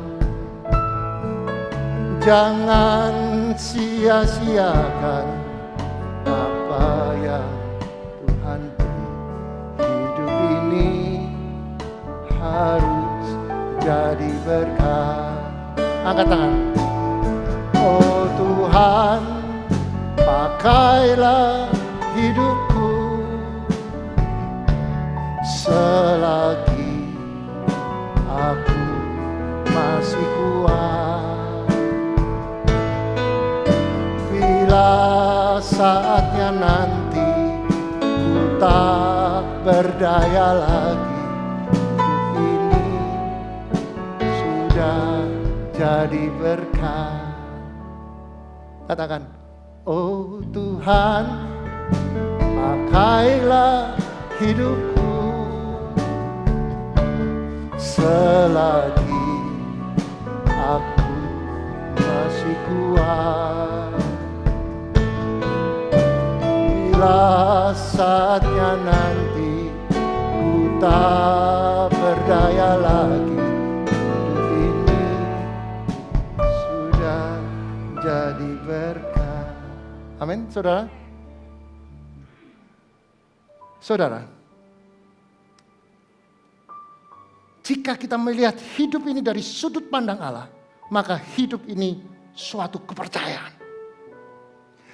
Speaker 3: Jangan sia-siakan apa yang Tuhan beri. Hidup ini harus jadi berkat. Angkat tangan. Oh Tuhan, pakai pakailah hidupku selagi aku masih kuat. Bila saatnya nanti ku tak berdaya lagi, hidup ini sudah jadi berkah. Katakan, oh Tuhan, pakailah hidupku selagi aku masih kuat. Bila saatnya nanti ku tak berdaya lagi, hidup ini sudah jadi berkah. Amin, saudara. Saudara, jika kita melihat hidup ini dari sudut pandang Allah, maka hidup ini suatu kepercayaan.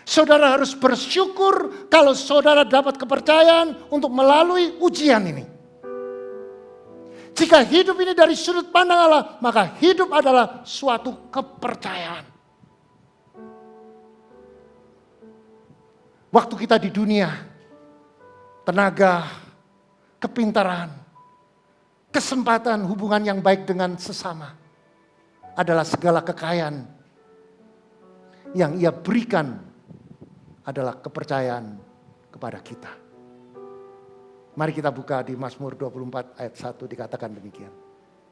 Speaker 3: Saudara harus bersyukur kalau saudara dapat kepercayaan untuk melalui ujian ini. Jika hidup ini dari sudut pandang Allah, maka hidup adalah suatu kepercayaan. Waktu kita di dunia, tenaga, kepintaran, kesempatan hubungan yang baik dengan sesama adalah segala kekayaan yang Ia berikan adalah kepercayaan kepada kita. Mari kita buka di Mazmur 24 ayat 1 dikatakan demikian.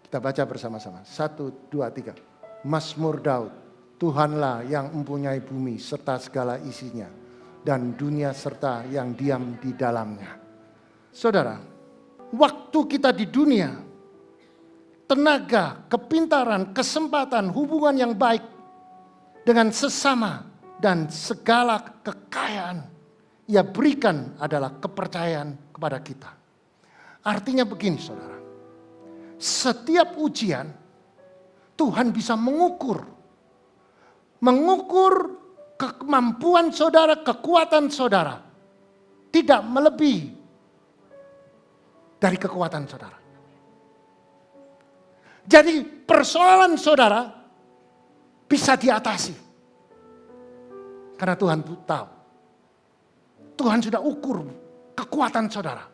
Speaker 3: Kita baca bersama-sama. 1, 2, 3. Mazmur Daud, Tuhanlah yang mempunyai bumi serta segala isinya, dan dunia serta yang diam di dalamnya. Saudara, waktu kita di dunia, tenaga, kepintaran, kesempatan, hubungan yang baik dengan sesama dan segala kekayaan Ia berikan adalah kepercayaan kepada kita. Artinya begini saudara, setiap ujian Tuhan bisa mengukur kemampuan saudara, kekuatan saudara tidak melebihi dari kekuatan saudara. Jadi persoalan saudara bisa diatasi. Karena Tuhan tahu. Tuhan sudah ukur kekuatan saudara.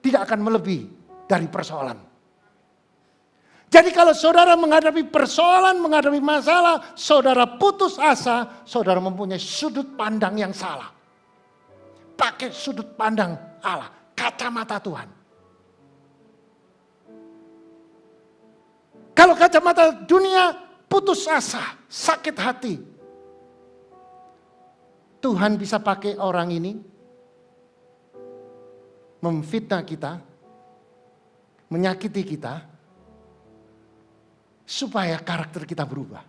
Speaker 3: Tidak akan melebihi dari persoalan. Jadi kalau saudara menghadapi persoalan, menghadapi masalah, saudara putus asa, saudara mempunyai sudut pandang yang salah. Pakai sudut pandang Allah, kacamata Tuhan. Kalau kacamata dunia, putus asa, sakit hati. Tuhan bisa pakai orang ini memfitnah kita, menyakiti kita, supaya karakter kita berubah.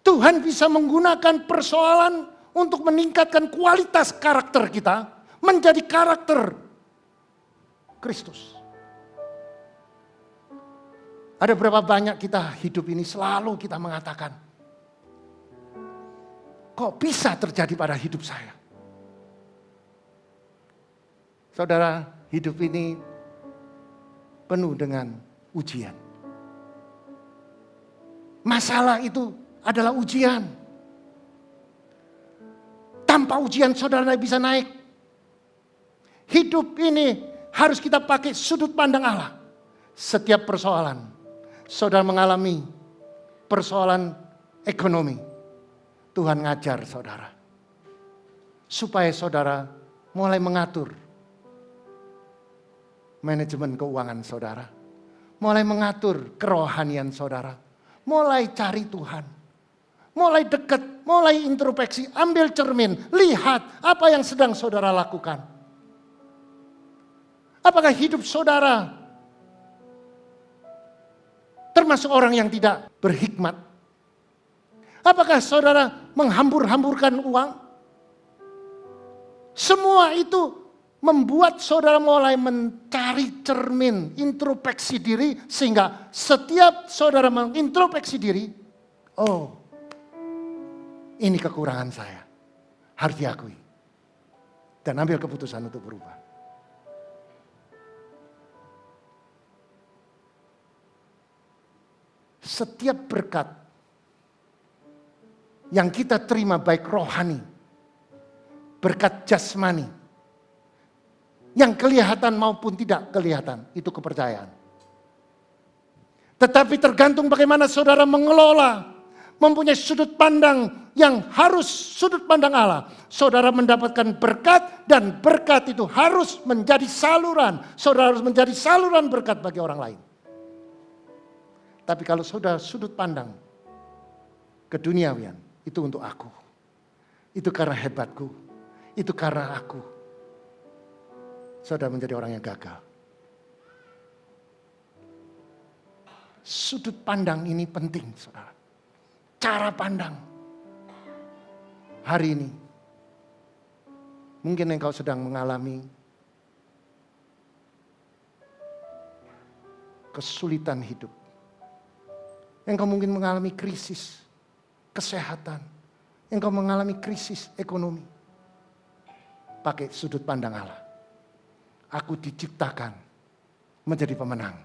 Speaker 3: Tuhan bisa menggunakan persoalan untuk meningkatkan kualitas karakter kita menjadi karakter Kristus. Ada berapa banyak kita hidup ini selalu kita mengatakan, kok bisa terjadi pada hidup saya? Saudara, hidup ini penuh dengan ujian. Masalah itu adalah ujian. Tanpa ujian saudara tidak bisa naik. Hidup ini harus kita pakai sudut pandang Allah. Setiap persoalan, saudara mengalami persoalan ekonomi, Tuhan ngajar saudara. Supaya saudara mulai mengatur manajemen keuangan saudara. Mulai mengatur kerohanian saudara. Mulai cari Tuhan. Mulai dekat, mulai introspeksi, ambil cermin, lihat apa yang sedang saudara lakukan. Apakah hidup saudara termasuk orang yang tidak berhikmat? Apakah saudara menghambur-hamburkan uang? Semua itu membuat saudara mulai mencari cermin, introspeksi diri, sehingga setiap saudara mengintrospeksi diri, oh, Ini kekurangan saya. Harus diakui. Dan ambil keputusan untuk berubah. Setiap berkat yang kita terima baik rohani, berkat jasmani, yang kelihatan maupun tidak kelihatan, itu kepercayaan. Tetapi tergantung bagaimana saudara mengelola, mempunyai sudut pandang yang harus sudut pandang Allah. Saudara mendapatkan berkat dan berkat itu harus menjadi saluran. Saudara harus menjadi saluran berkat bagi orang lain. Tapi kalau saudara sudut pandang keduniawian, itu untuk aku. Itu karena hebatku. Itu karena aku. Saudara menjadi orang yang gagal. Sudut pandang ini penting, saudara. Cara pandang. Hari ini, mungkin engkau sedang mengalami kesulitan hidup. Engkau mungkin mengalami krisis kesehatan. Engkau mengalami krisis ekonomi. Pakai sudut pandang Allah. Aku diciptakan menjadi pemenang.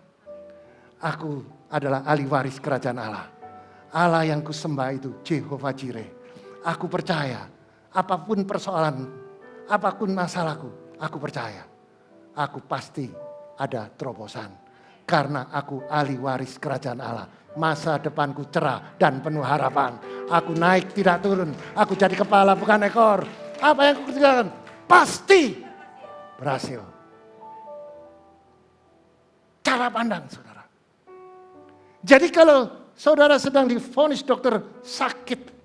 Speaker 3: Aku adalah ahli waris kerajaan Allah. Allah yang kusembah itu Jehovah Jireh. Aku percaya apapun persoalan, apapun masalahku, aku percaya. Aku pasti ada terobosan. Karena aku ahli waris kerajaan Allah. Masa depanku cerah dan penuh harapan. Aku naik tidak turun. Aku jadi kepala bukan ekor. Apa yang aku kerjakan pasti berhasil. Cara pandang saudara. Jadi kalau saudara sedang divonis dokter sakit.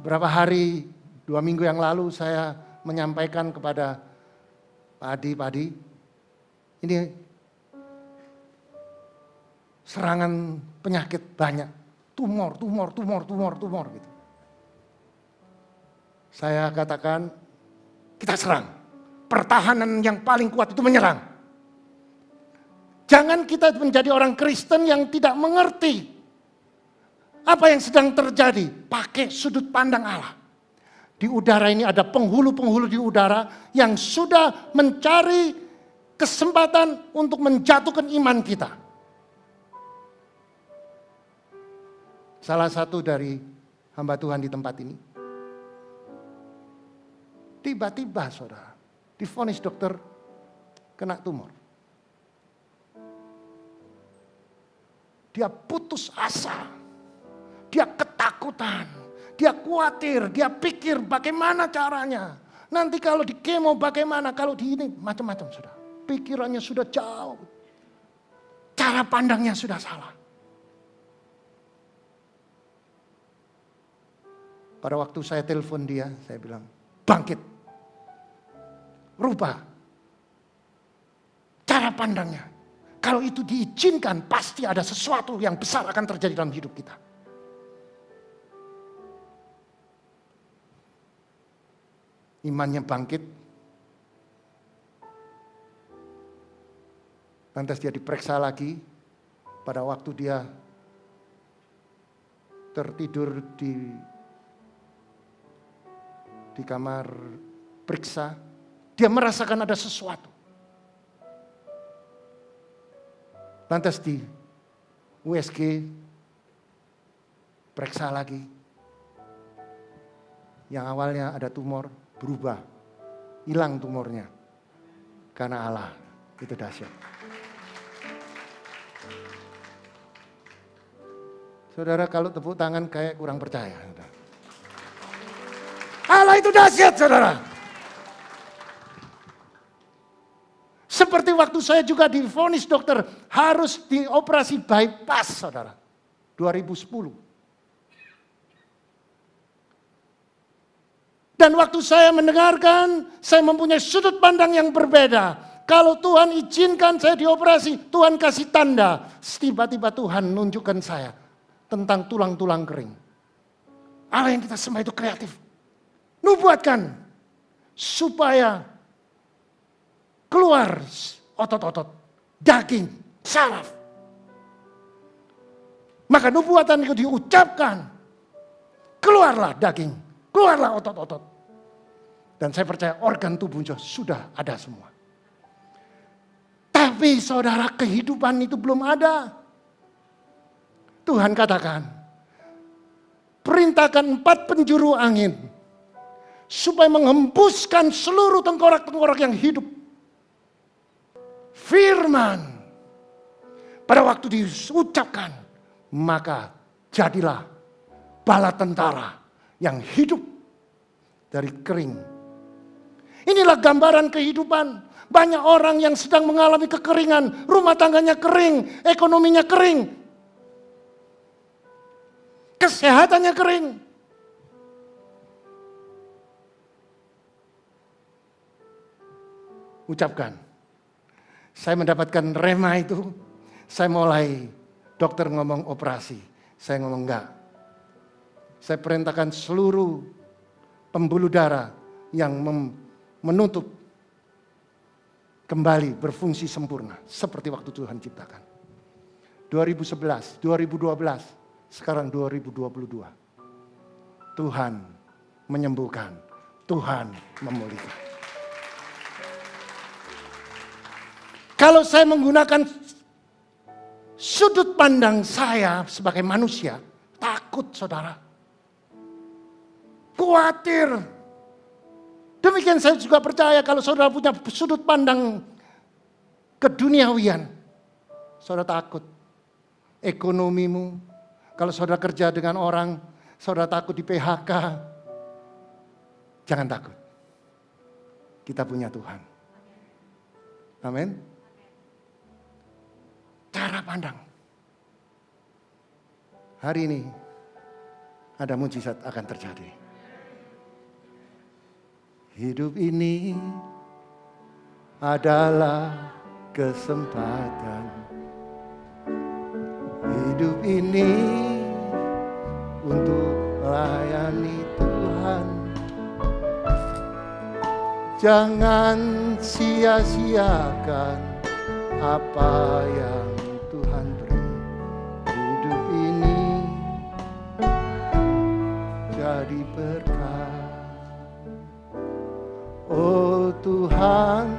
Speaker 3: Berapa hari, 2 minggu yang lalu saya menyampaikan kepada Pak Adi, ini serangan penyakit banyak. Tumor gitu. Saya katakan, kita serang. Pertahanan yang paling kuat itu menyerang. Jangan kita menjadi orang Kristen yang tidak mengerti apa yang sedang terjadi. Pakai sudut pandang Allah. Di udara ini ada penghulu-penghulu di udara yang sudah mencari kesempatan untuk menjatuhkan iman kita. Salah satu dari hamba Tuhan di tempat ini. Tiba-tiba saudara, divonis dokter kena tumor. Dia putus asa. Dia ketakutan. Dia khawatir. Dia pikir bagaimana caranya. Nanti kalau di kemo bagaimana. Kalau di ini macam-macam sudah. Pikirannya sudah jauh. Cara pandangnya sudah salah. Pada waktu saya telepon dia, saya bilang, bangkit. Rubah. Cara pandangnya. Kalau itu diizinkan, pasti ada sesuatu yang besar akan terjadi dalam hidup kita. Imannya bangkit. Lantas dia diperiksa lagi. Pada waktu dia tertidur di kamar periksa, dia merasakan ada sesuatu. Lantas di USG periksa lagi. Yang awalnya ada tumor berubah, hilang tumornya. Karena Allah itu dahsyat. Saudara kalau tepuk tangan kayak kurang percaya. Allah itu dahsyat saudara. Seperti waktu saya juga divonis dokter harus dioperasi bypass saudara. 2010. Dan waktu saya mendengarkan, saya mempunyai sudut pandang yang berbeda. Kalau Tuhan izinkan saya dioperasi, Tuhan kasih tanda. Tiba-tiba Tuhan nunjukkan saya tentang tulang-tulang kering. Allah yang kita sembah itu kreatif. Nubuatkan supaya keluar otot-otot, daging, saraf. Maka nubuatan itu diucapkan. Keluarlah daging, keluarlah otot-otot. Dan saya percaya organ tubuhnya sudah ada semua. Tapi saudara, kehidupan itu belum ada. Tuhan katakan, perintahkan 4 penjuru angin supaya menghembuskan seluruh tengkorak-tengkorak yang hidup. Firman pada waktu diucapkan, maka jadilah bala tentara yang hidup dari kering. Inilah gambaran kehidupan. Banyak orang yang sedang mengalami kekeringan, rumah tangganya kering, ekonominya kering, kesehatannya kering. Ucapkan, saya mendapatkan rema itu, saya mulai, dokter ngomong operasi, saya ngomong enggak. Saya perintahkan seluruh pembuluh darah yang menutup kembali berfungsi sempurna seperti waktu Tuhan ciptakan. 2011, 2012, sekarang 2022. Tuhan menyembuhkan, Tuhan memulihkan. Kalau saya menggunakan sudut pandang saya sebagai manusia, takut saudara. Khawatir. Demikian saya juga percaya kalau saudara punya sudut pandang keduniawian, saudara takut. Ekonomimu, kalau saudara kerja dengan orang, saudara takut di PHK. Jangan takut. Kita punya Tuhan. Amin. Cara pandang. Hari ini ada mujizat akan terjadi. Hidup ini adalah kesempatan. Hidup ini untuk melayani Tuhan. Jangan sia-siakan apa yang Tuhan beri. Hidup ini jadi berkat. Oh Tuhan,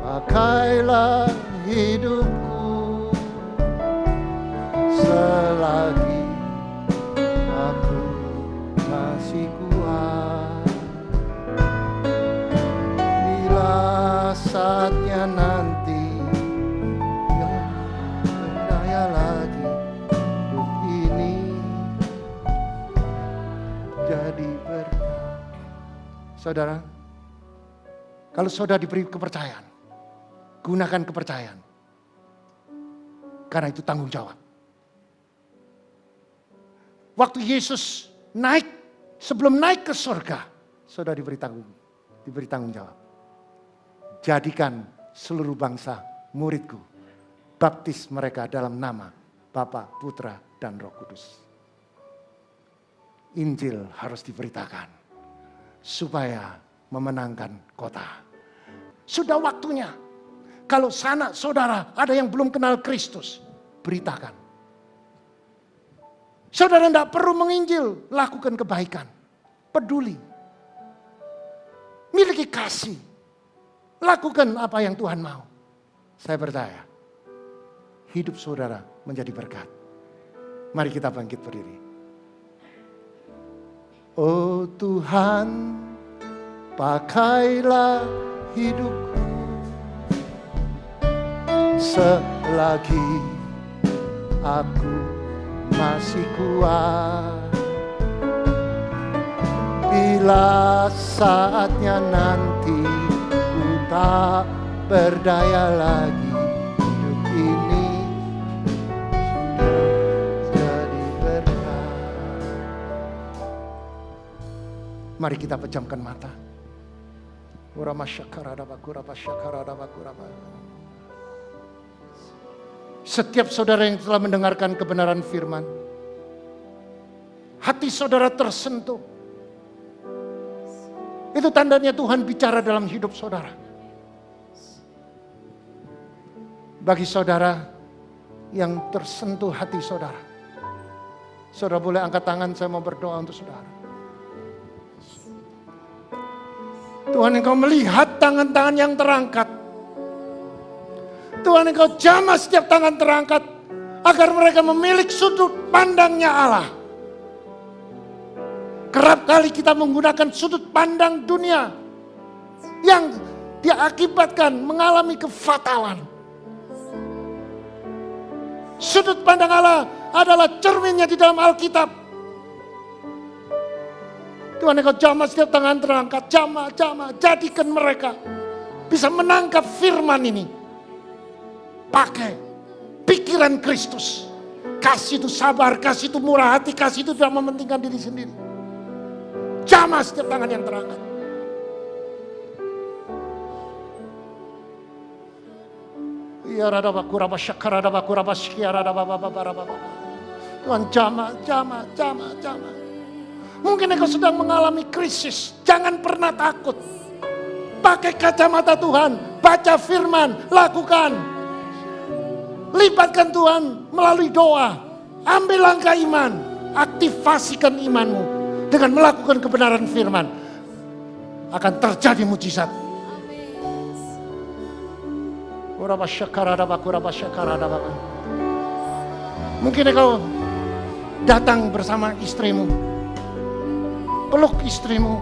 Speaker 3: pakailah hidupku selagi aku masih kuat. Bila saatnya nanti yang berdaya lagi, hidup ini jadi berkat. Saudara, kalau saudara diberi kepercayaan, gunakan kepercayaan. Karena itu tanggung jawab. Waktu Yesus naik, sebelum naik ke surga, saudara diberi tanggung jawab. Jadikan seluruh bangsa muridku, baptis mereka dalam nama Bapa, Putra, dan Roh Kudus. Injil harus diberitakan supaya memenangkan kota. Sudah waktunya. Kalau sanak saudara ada yang belum kenal Kristus, beritakan. Saudara tidak perlu menginjil, lakukan kebaikan. Peduli. Miliki kasih. Lakukan apa yang Tuhan mau. Saya percaya, hidup saudara menjadi berkat. Mari kita bangkit berdiri. Oh Tuhan, pakailah hidupku selagi aku masih kuat. Bila saatnya nanti ku tak berdaya lagi, hidup ini sudah jadi berkat. Mari kita pejamkan mata. Setiap saudara yang telah mendengarkan kebenaran firman, hati saudara tersentuh. Itu tandanya Tuhan bicara dalam hidup saudara. Bagi saudara yang tersentuh hati saudara, Saudara boleh angkat tangan, saya mau berdoa untuk saudara. Tuhan, Engkau melihat tangan-tangan yang terangkat. Tuhan, Engkau jamah setiap tangan terangkat agar mereka memiliki sudut pandangnya Allah. Kerap kali kita menggunakan sudut pandang dunia yang diakibatkan mengalami kefatalan. Sudut pandang Allah adalah cerminnya di dalam Alkitab. Tuhan, Engkau jamah setiap tangan terangkat, jamah, jadikan mereka bisa menangkap firman ini. Pakai pikiran Kristus. Kasih itu sabar, kasih itu murah hati, kasih itu tidak mementingkan diri sendiri. Jamah setiap tangan yang terangkat. Tuhan, jamah. Mungkin engkau sedang mengalami krisis. Jangan pernah takut. Pakai kacamata Tuhan. Baca firman. Lakukan. Libatkan Tuhan melalui doa. Ambil langkah iman. Aktifasikan imanmu. Dengan melakukan kebenaran firman. Akan terjadi mujizat. Mungkin engkau datang bersama istrimu. Peluk istrimu,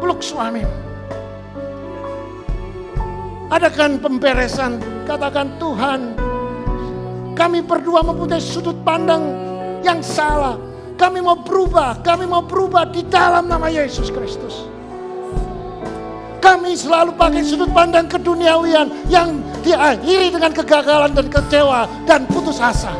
Speaker 3: peluk suamimu. Adakan pemberesan, katakan Tuhan, kami berdua mempunyai sudut pandang yang salah. Kami mau berubah di dalam nama Yesus Kristus. Kami selalu pakai sudut pandang keduniawian yang diakhiri dengan kegagalan dan kecewa dan putus asa.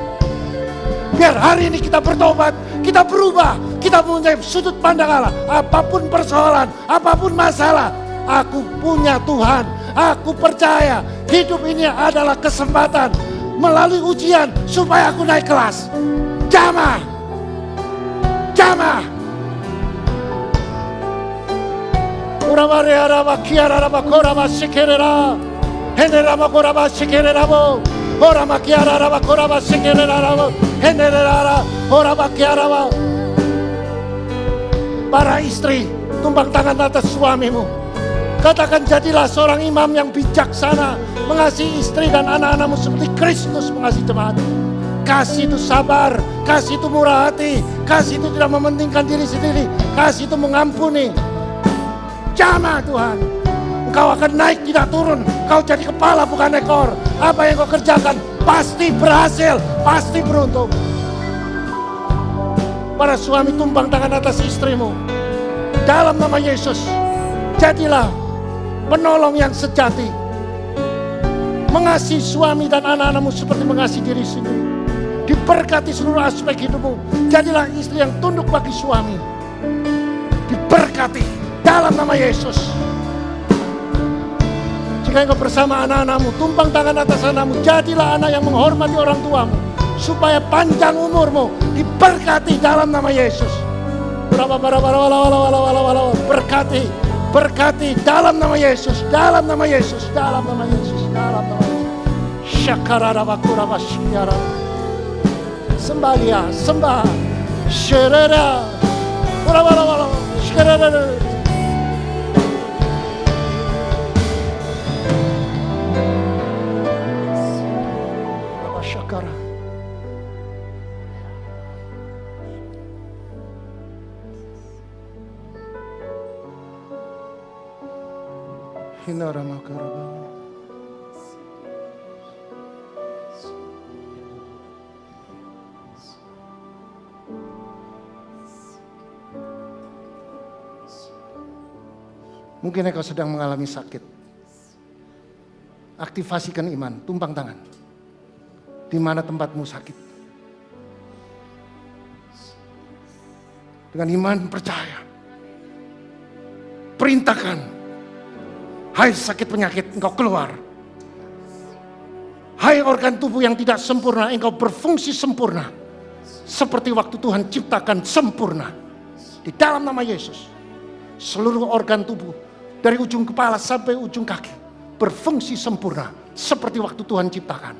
Speaker 3: Biar hari ini kita bertobat, kita berubah, kita mempunyai sudut pandang Allah. Apapun persoalan, apapun masalah, aku punya Tuhan. Aku percaya hidup ini adalah kesempatan melalui ujian supaya aku naik kelas. Jamah. Ora kiara raba koraba sikerera. Henera koraba sikerera bo. Ora makiara raba koraba sikerera raba. Henera ora makiara raba. Para istri, tumpang tangan atas suamimu. Katakan, jadilah seorang imam yang bijaksana, mengasihi istri dan anak-anakmu seperti Kristus mengasihi jemaat. Kasih itu sabar, kasih itu murah hati, kasih itu tidak mementingkan diri sendiri, kasih itu mengampuni. Jamah Tuhan, Engkau akan naik tidak turun, Kau jadi kepala bukan ekor. Apa yang Kau kerjakan pasti berhasil, pasti beruntung. Para suami, tumpang tangan atas istrimu. Dalam nama Yesus, jadilah penolong yang sejati. Mengasihi suami dan anak-anakmu seperti mengasihi diri sendiri. Diberkati seluruh aspek hidupmu. Jadilah istri yang tunduk bagi suami. Diberkati dalam nama Yesus. Jika engkau bersama anak-anakmu, tumpang tangan atas anakmu. Jadilah anak yang menghormati orang tuamu, supaya panjang umurmu. Diberkati dalam nama Yesus. Berkati dalam nama Yesus, dalam nama Yesus, dalam nama Yesus, dalam nama Yesus. Syakararabakurabasyiara. Sembalia, sembah. Syerera. Syerera. Syakara. Hinaramakaraba. Mungkin engkau sedang mengalami sakit. Aktifasikan iman, tumpang tangan. Di mana tempatmu sakit. Dengan iman percaya. Perintahkan. Hai sakit penyakit, engkau keluar. Hai organ tubuh yang tidak sempurna, engkau berfungsi sempurna. Seperti waktu Tuhan ciptakan sempurna. Di dalam nama Yesus. Seluruh organ tubuh, dari ujung kepala sampai ujung kaki, berfungsi sempurna. Seperti waktu Tuhan ciptakan.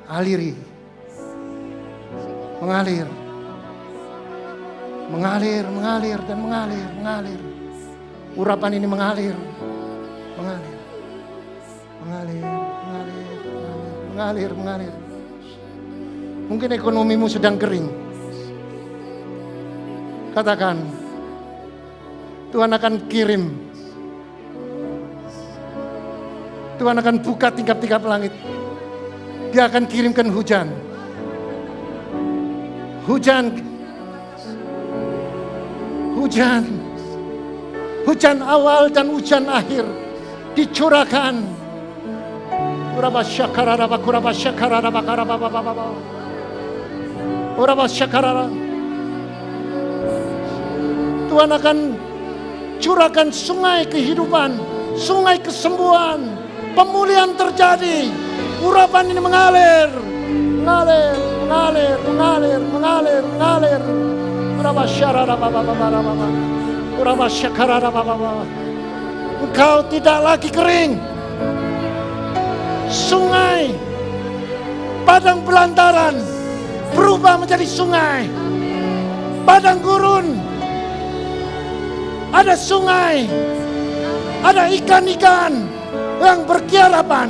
Speaker 3: aliri, mengalir, mengalir, mengalir dan mengalir, mengalir. Urapan ini mengalir, mengalir, mengalir, mengalir, mengalir, mengalir, mengalir. Mungkin ekonomimu sedang kering. Katakan, Tuhan akan kirim. Tuhan akan buka tingkap-tingkap langit. Dia akan kirimkan hujan. Hujan. Hujan. Hujan awal dan hujan akhir dicurahkan. Urabasyakararaba kurabasyakararaba karababababa. Urabasyakarara. Tuhan akan curahkan sungai kehidupan, sungai kesembuhan, pemulihan terjadi. Urapan ini mengalir, mengalir, mengalir, mengalir, mengalir, mengalir. Urabasyakararaba. Urabasyakararaba. Engkau tidak lagi kering. Sungai padang belantaran berubah menjadi sungai. Padang gurun ada sungai, ada ikan-ikan yang berkiarapan.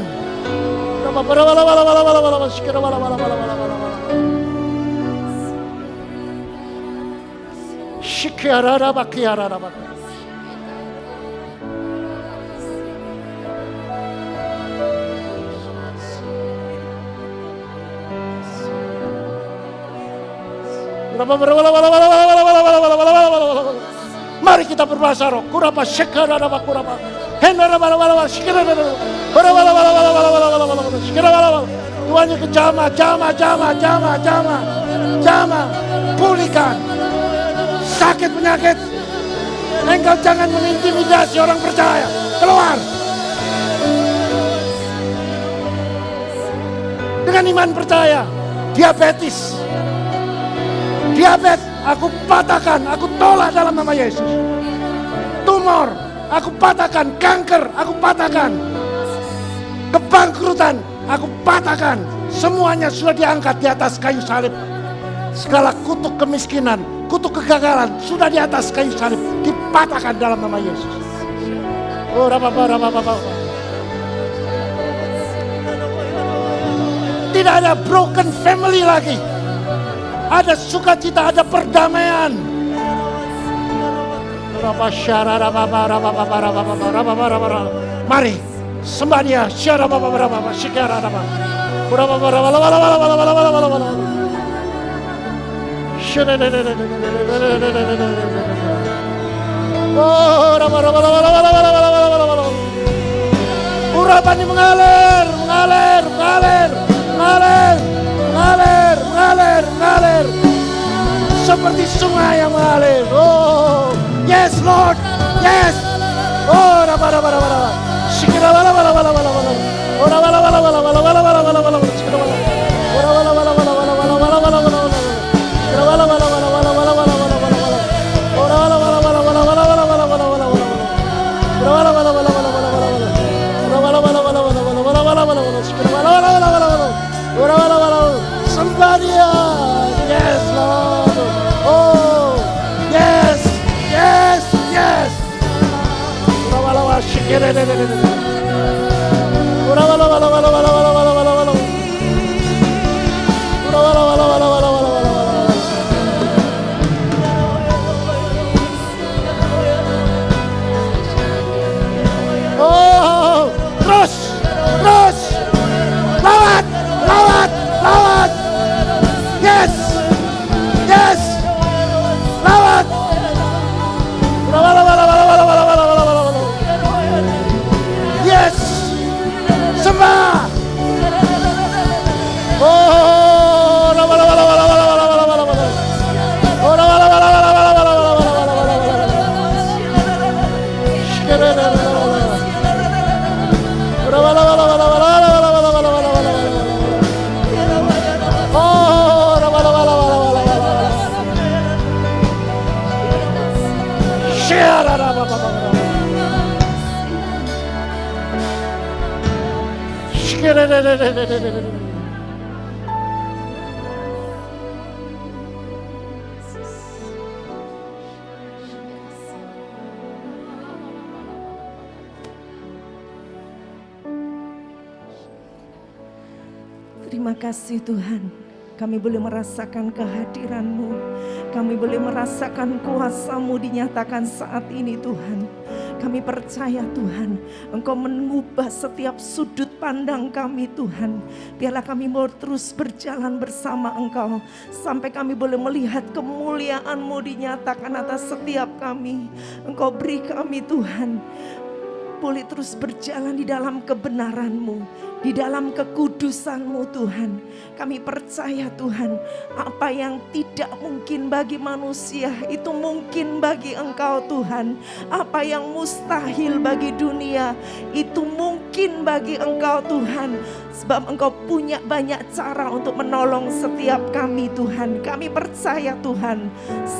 Speaker 3: Mari kita berbahasa roh. Kurapa syekara raba kurapa. Hendara bala bala syekara bala. Bala bala bala bala bala bala bala bala. Syekara bala bala. Tuhannya ke jama. Pulihkan sakit penyakit. Engkau jangan mengintimidasi orang percaya. Keluar. Dengan iman percaya. Diabetes, aku patahkan, aku tolak dalam nama Yesus. Tumor, aku patahkan. Kanker, aku patahkan. Kebangkrutan, aku patahkan. Semuanya sudah diangkat di atas kayu salib. Segala kutuk kemiskinan, kutuk kegagalan sudah di atas kayu salib. Dipatahkan dalam nama Yesus. Oh, tidak ada broken family lagi. Ada sukacita, ada perdamaian. Mari sembah Dia. Urapan ini mengalir, mengalir, mengalir, mengalir, mengalir, mengalir, mengalir. Seperti sungai yang mengalir. Oh, yes Lord, yes. Oh, raba. Shikira bala bala bala bala bala. Oh, raba bala bala bala bala bala bala bala bala. Shikira bala. Oh, raba bala bala bala bala bala bala bala bala. Shikira bala bala bala bala bala bala bala bala. Oh, raba bala bala bala bala bala bala bala bala bala. Shikira bala bala bala bala bala bala bala. Bala bala bala bala bala bala bala bala bala. Shikira bala bala bala bala bala. Oh, raba bala. Somebody, yes Lord. Oh, yes, yes, yes. Bala bala shikira de de de. Bala bala bala bala bala bala bala bala bala. Bala bala bala bala bala bala bala. Oh, terus, terus, lawat, lawat, lawat. Yes, yes, lawat. Bala bala bala bala bala bala bala bala. Yes, sembah. Oh, bala bala bala bala bala bala bala bala. Oh, bala bala bala bala bala bala bala bala bala. Shikere de de. Bala bala bala bala bala bala bala bala bala bala. Oh, bala bala bala bala bala bala. Shara bala bala. Shikere de de de de de.
Speaker 5: kasih Tuhan, kami boleh merasakan kehadiran-Mu. Kami boleh merasakan kuasa-Mu dinyatakan saat ini Tuhan. Kami percaya Tuhan, Engkau mengubah setiap sudut pandang kami Tuhan. Biarlah kami mau terus berjalan bersama Engkau, sampai kami boleh melihat kemuliaan-Mu dinyatakan atas setiap kami. Engkau beri kami Tuhan, boleh terus berjalan di dalam kebenaran-Mu, di dalam kekudusan-Mu Tuhan. Kami percaya Tuhan, apa yang tidak mungkin bagi manusia itu mungkin bagi Engkau Tuhan. Apa yang mustahil bagi dunia itu mungkin bagi Engkau Tuhan. Sebab Engkau punya banyak cara untuk menolong setiap kami Tuhan. Kami percaya Tuhan,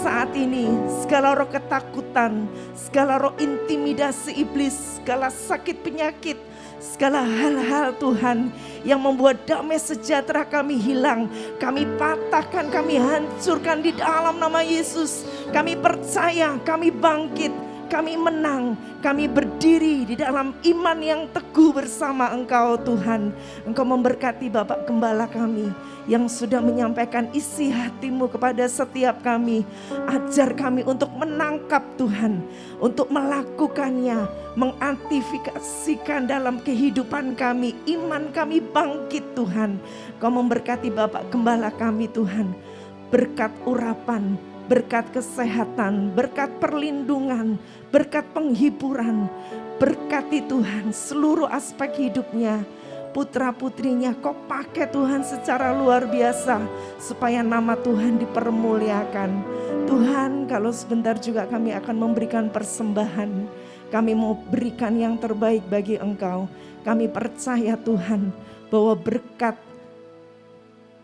Speaker 5: saat ini segala roh ketakutan, segala roh intimidasi iblis, segala sakit penyakit, segala hal-hal Tuhan yang membuat damai sejahtera kami hilang, kami patahkan, kami hancurkan di dalam nama Yesus. Kami percaya, kami bangkit, kami menang, kami berdiri di dalam iman yang teguh bersama Engkau Tuhan. Engkau memberkati Bapak Gembala kami yang sudah menyampaikan isi hati-Mu kepada setiap kami. Ajar kami untuk menangkap Tuhan, untuk melakukannya, mengaktifasikan dalam kehidupan kami. Iman kami bangkit Tuhan. Engkau memberkati Bapak Gembala kami Tuhan, berkat urapan, berkat kesehatan, berkat perlindungan, berkat penghiburan. Berkati Tuhan seluruh aspek hidupnya. Putra-putrinya Kau pakai Tuhan secara luar biasa, supaya nama Tuhan dipermuliakan. Tuhan, kalau sebentar juga kami akan memberikan persembahan, kami mau berikan yang terbaik bagi Engkau. Kami percaya Tuhan, bahwa berkat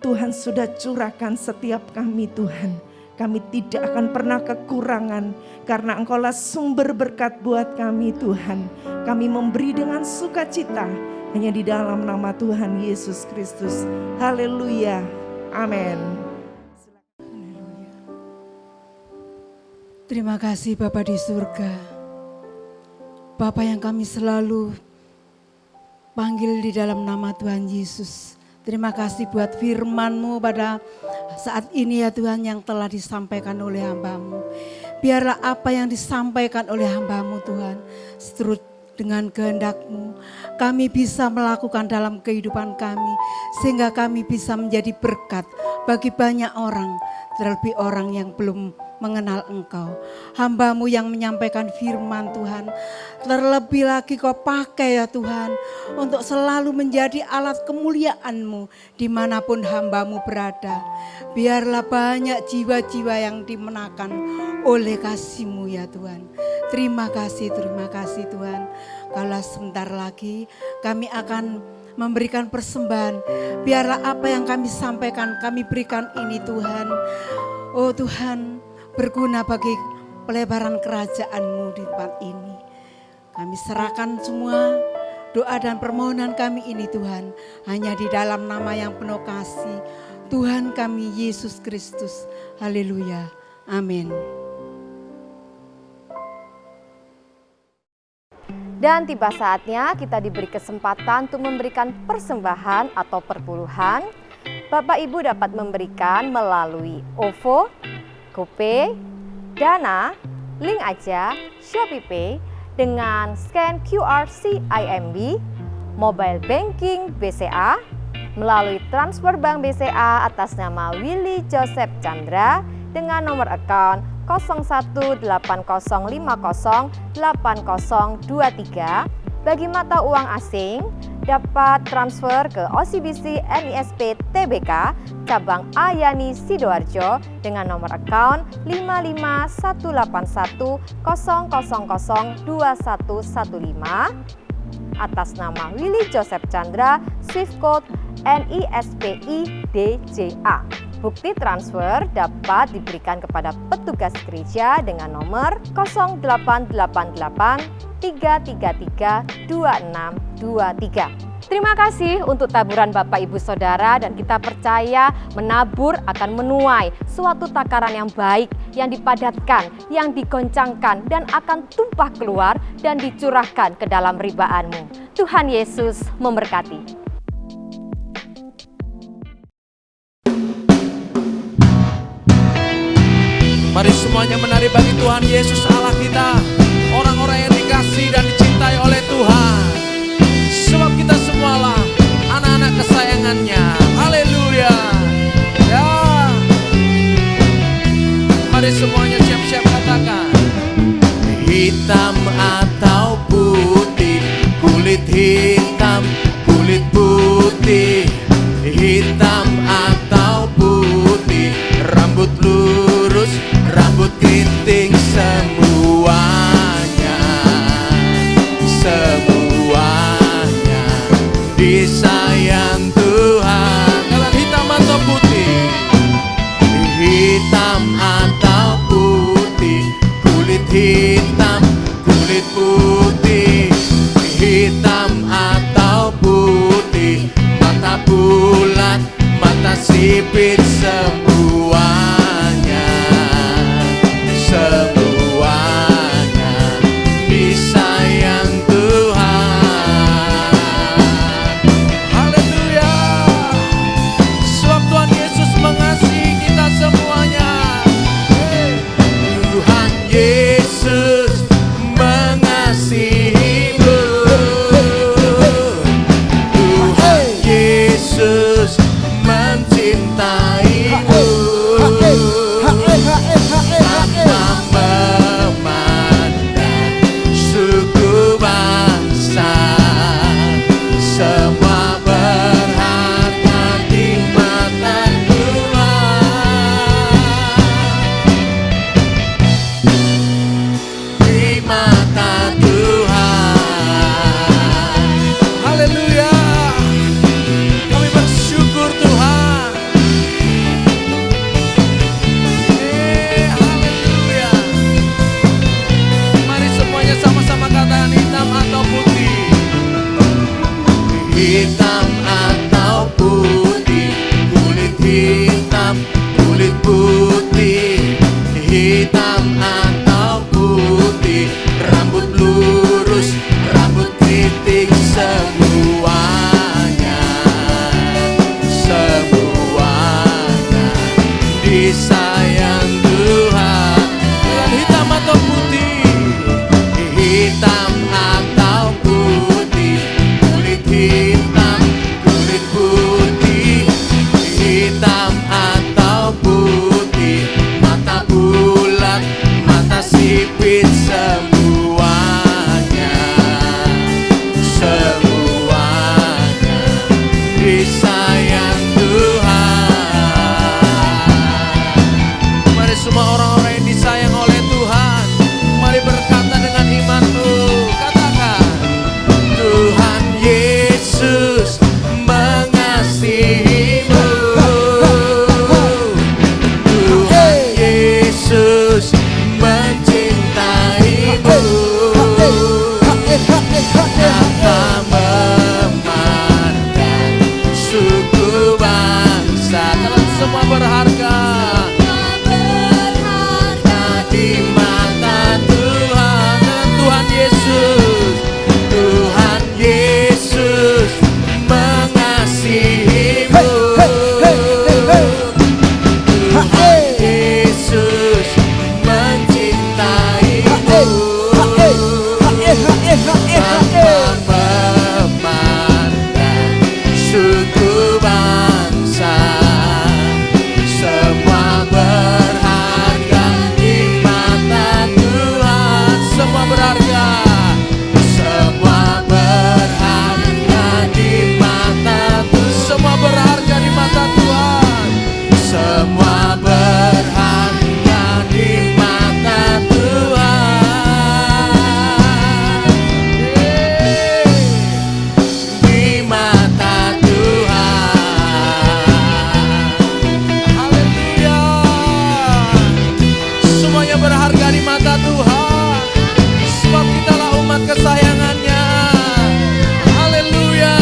Speaker 5: Tuhan sudah curahkan setiap kami Tuhan. Kami tidak akan pernah kekurangan, karena Engkaulah sumber berkat buat kami Tuhan. Kami memberi dengan sukacita, hanya di dalam nama Tuhan Yesus Kristus. Haleluya. Amin.
Speaker 6: Terima kasih Bapa di surga. Bapa yang kami selalu panggil di dalam nama Tuhan Yesus. Terima kasih buat firman-Mu pada saat ini ya Tuhan, yang telah disampaikan oleh hamba-Mu. Biarlah apa yang disampaikan oleh hamba-Mu Tuhan, seturut dengan kehendak-Mu, kami bisa melakukan dalam kehidupan kami, sehingga kami bisa menjadi berkat bagi banyak orang, terlebih orang yang belum mengenal Engkau. Hamba-Mu yang menyampaikan firman Tuhan, terlebih lagi Kau pakai ya Tuhan, untuk selalu menjadi alat kemuliaan-Mu dimanapun hamba-Mu berada. Biarlah banyak jiwa-jiwa yang dimenangkan oleh kasih-Mu ya Tuhan. Terima kasih Tuhan. Kalau sebentar lagi kami akan memberikan persembahan, biarlah apa yang kami sampaikan, kami berikan ini Tuhan. Oh Tuhan, berguna bagi pelebaran kerajaan-Mu di tempat ini. Kami serahkan semua doa dan permohonan kami ini Tuhan, hanya di dalam nama yang penuh kasih, Tuhan kami Yesus Kristus. Haleluya. Amin.
Speaker 7: Dan tiba saatnya kita diberi kesempatan untuk memberikan persembahan atau perpuluhan. Bapak Ibu dapat memberikan melalui OVO, GoPay, Dana, Link Aja, ShopeePay dengan scan QR CIMB, Mobile Banking BCA, melalui transfer bank BCA atas nama Willy Joseph Chandra dengan nomor account 0150508023. Bagi mata uang asing dapat transfer ke OCBC NISP TBK cabang Ayani Sidoarjo dengan nomor account 551810002115 atas nama Willy Joseph Chandra, Swift Code NISPI DJA. Bukti transfer dapat diberikan kepada petugas gereja dengan nomor 0888-333-2623. Terima kasih untuk taburan Bapak Ibu Saudara, dan kita percaya menabur akan menuai suatu takaran yang baik, yang dipadatkan, yang digoncangkan, dan akan tumpah keluar dan dicurahkan ke dalam ribaan-Mu. Tuhan Yesus memberkati.
Speaker 1: Mari semuanya menari bagi Tuhan Yesus Allah kita, orang-orang yang dikasihi dan dicintai oleh Tuhan. Sebab kita semualah anak-anak kesayangannya. Haleluya. Ya. Mari semuanya siap-siap katakan. Hitam atau putih, kulit hitam, kulit putih. Hitam atau putih, rambut lurus, rambut keriting, semuanya, semuanya disayang Tuhan. Kalian hitam atau putih? Hitam atau putih, kulit hitam, kulit putih. Hitam atau putih, mata bulat, mata sipit, semuanya, semuanya disayang Tuhan. Haleluya. Sebab Tuhan Yesus mengasihi kita semuanya. Tuhan Yesus mengasihimu. Tuhan Yesus mencintaimu. Tanpa memandang suku bangsa, semua berharga di mata Tuhan. Di mata Tuhan. Haleluya. Kami bersyukur Tuhan. Haleluya. Mari semuanya sama-sama katakan hitam atau putih. Hitam atau putih, kulit hitam, kulit putih. Hitam atau putih, rambut lurus, rambut keriting, semuanya, semuanya disayang Tuhan. Dengan hitam atau putih, hitam atau putih, kulit hitam, kulit putih. Hitam atau putih, mata bulat, mata sipit, semuanya, semuanya disayang Tuhan. Mari semua orang-orang yang disayang oleh Tuhan, mari berkata dengan imanmu. Katakan, Tuhan Yesus mengasihimu. Tuhan Yesus mencintaimu. Tanpa memandang suku bangsa, kalian semua berharga. Di mata Tuhan. Dan Tuhan Yesus, Tuhan Yesus mengasihimu. Tuhan Yesus mencintaimu. Tanpa memandang suku bangsa, semua berharga di mata Tuhan. Semua berharga, semua berharga di mata Tuhan. Semua berharga di mata Tuhan. Semua berharga di mata Tuhan. Di mata Tuhan. Haleluya. Semuanya berharga di mata Tuhan. Sebab kitalah umat kesayangannya. Haleluya.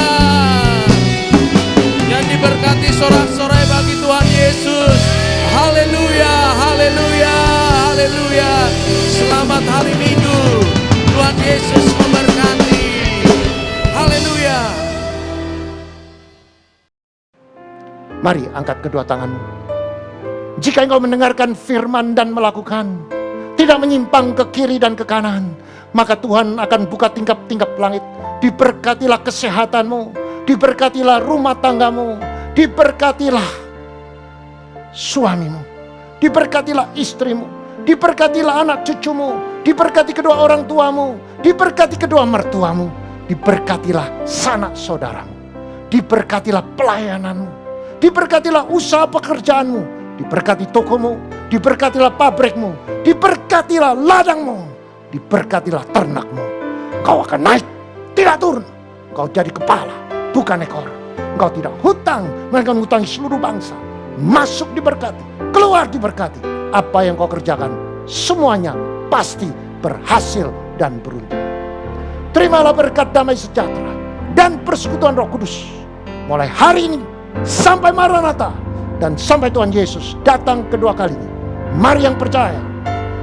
Speaker 1: Yang diberkati sorak-sorai bagi Tuhan Yesus. Haleluya, haleluya, haleluya. Selamat hari Minggu. Tuhan Yesus memberkati. Haleluya.
Speaker 3: Mari angkat kedua tanganmu. Jika engkau mendengarkan firman dan melakukan, tidak menyimpang ke kiri dan ke kanan, maka Tuhan akan buka tingkap-tingkap langit. Diberkatilah kesehatanmu, diberkatilah rumah tanggamu, diberkatilah suamimu, diberkatilah istrimu, diberkatilah anak cucumu, diberkati kedua orang tuamu, diberkati kedua mertuamu, diberkatilah sanak saudaramu, diberkatilah pelayananmu, diberkatilah usaha pekerjaanmu, diberkati tokomu, diberkatilah pabrikmu, diberkatilah ladangmu, diberkatilah ternakmu. Kau akan naik, tidak turun. Kau jadi kepala, bukan ekor. Engkau tidak hutang, melainkan hutangi seluruh bangsa. Masuk diberkati, keluar diberkati. Apa yang kau kerjakan, semuanya pasti berhasil dan beruntung. Terimalah berkat damai sejahtera dan persekutuan Roh Kudus mulai hari ini sampai Maranatha dan sampai Tuhan Yesus datang kedua kalinya. Mari yang percaya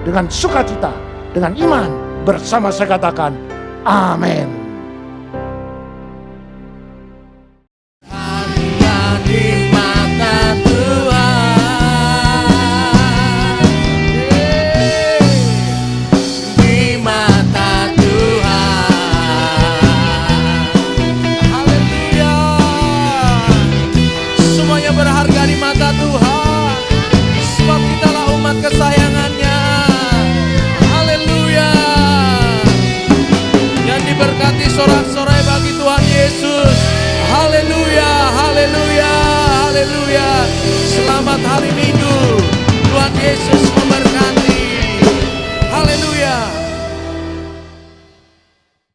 Speaker 3: dengan sukacita, dengan iman bersama saya katakan amin.
Speaker 1: Di mata Tuhan, di mata Tuhan, haleluya. Semuanya berharga di mata Tuhan, sebab kitalah umat kesayangannya. Haleluya. Dan diberkati sorak-sorai bagi Tuhan Yesus. Haleluya, haleluya, haleluya. Selamat hari Minggu.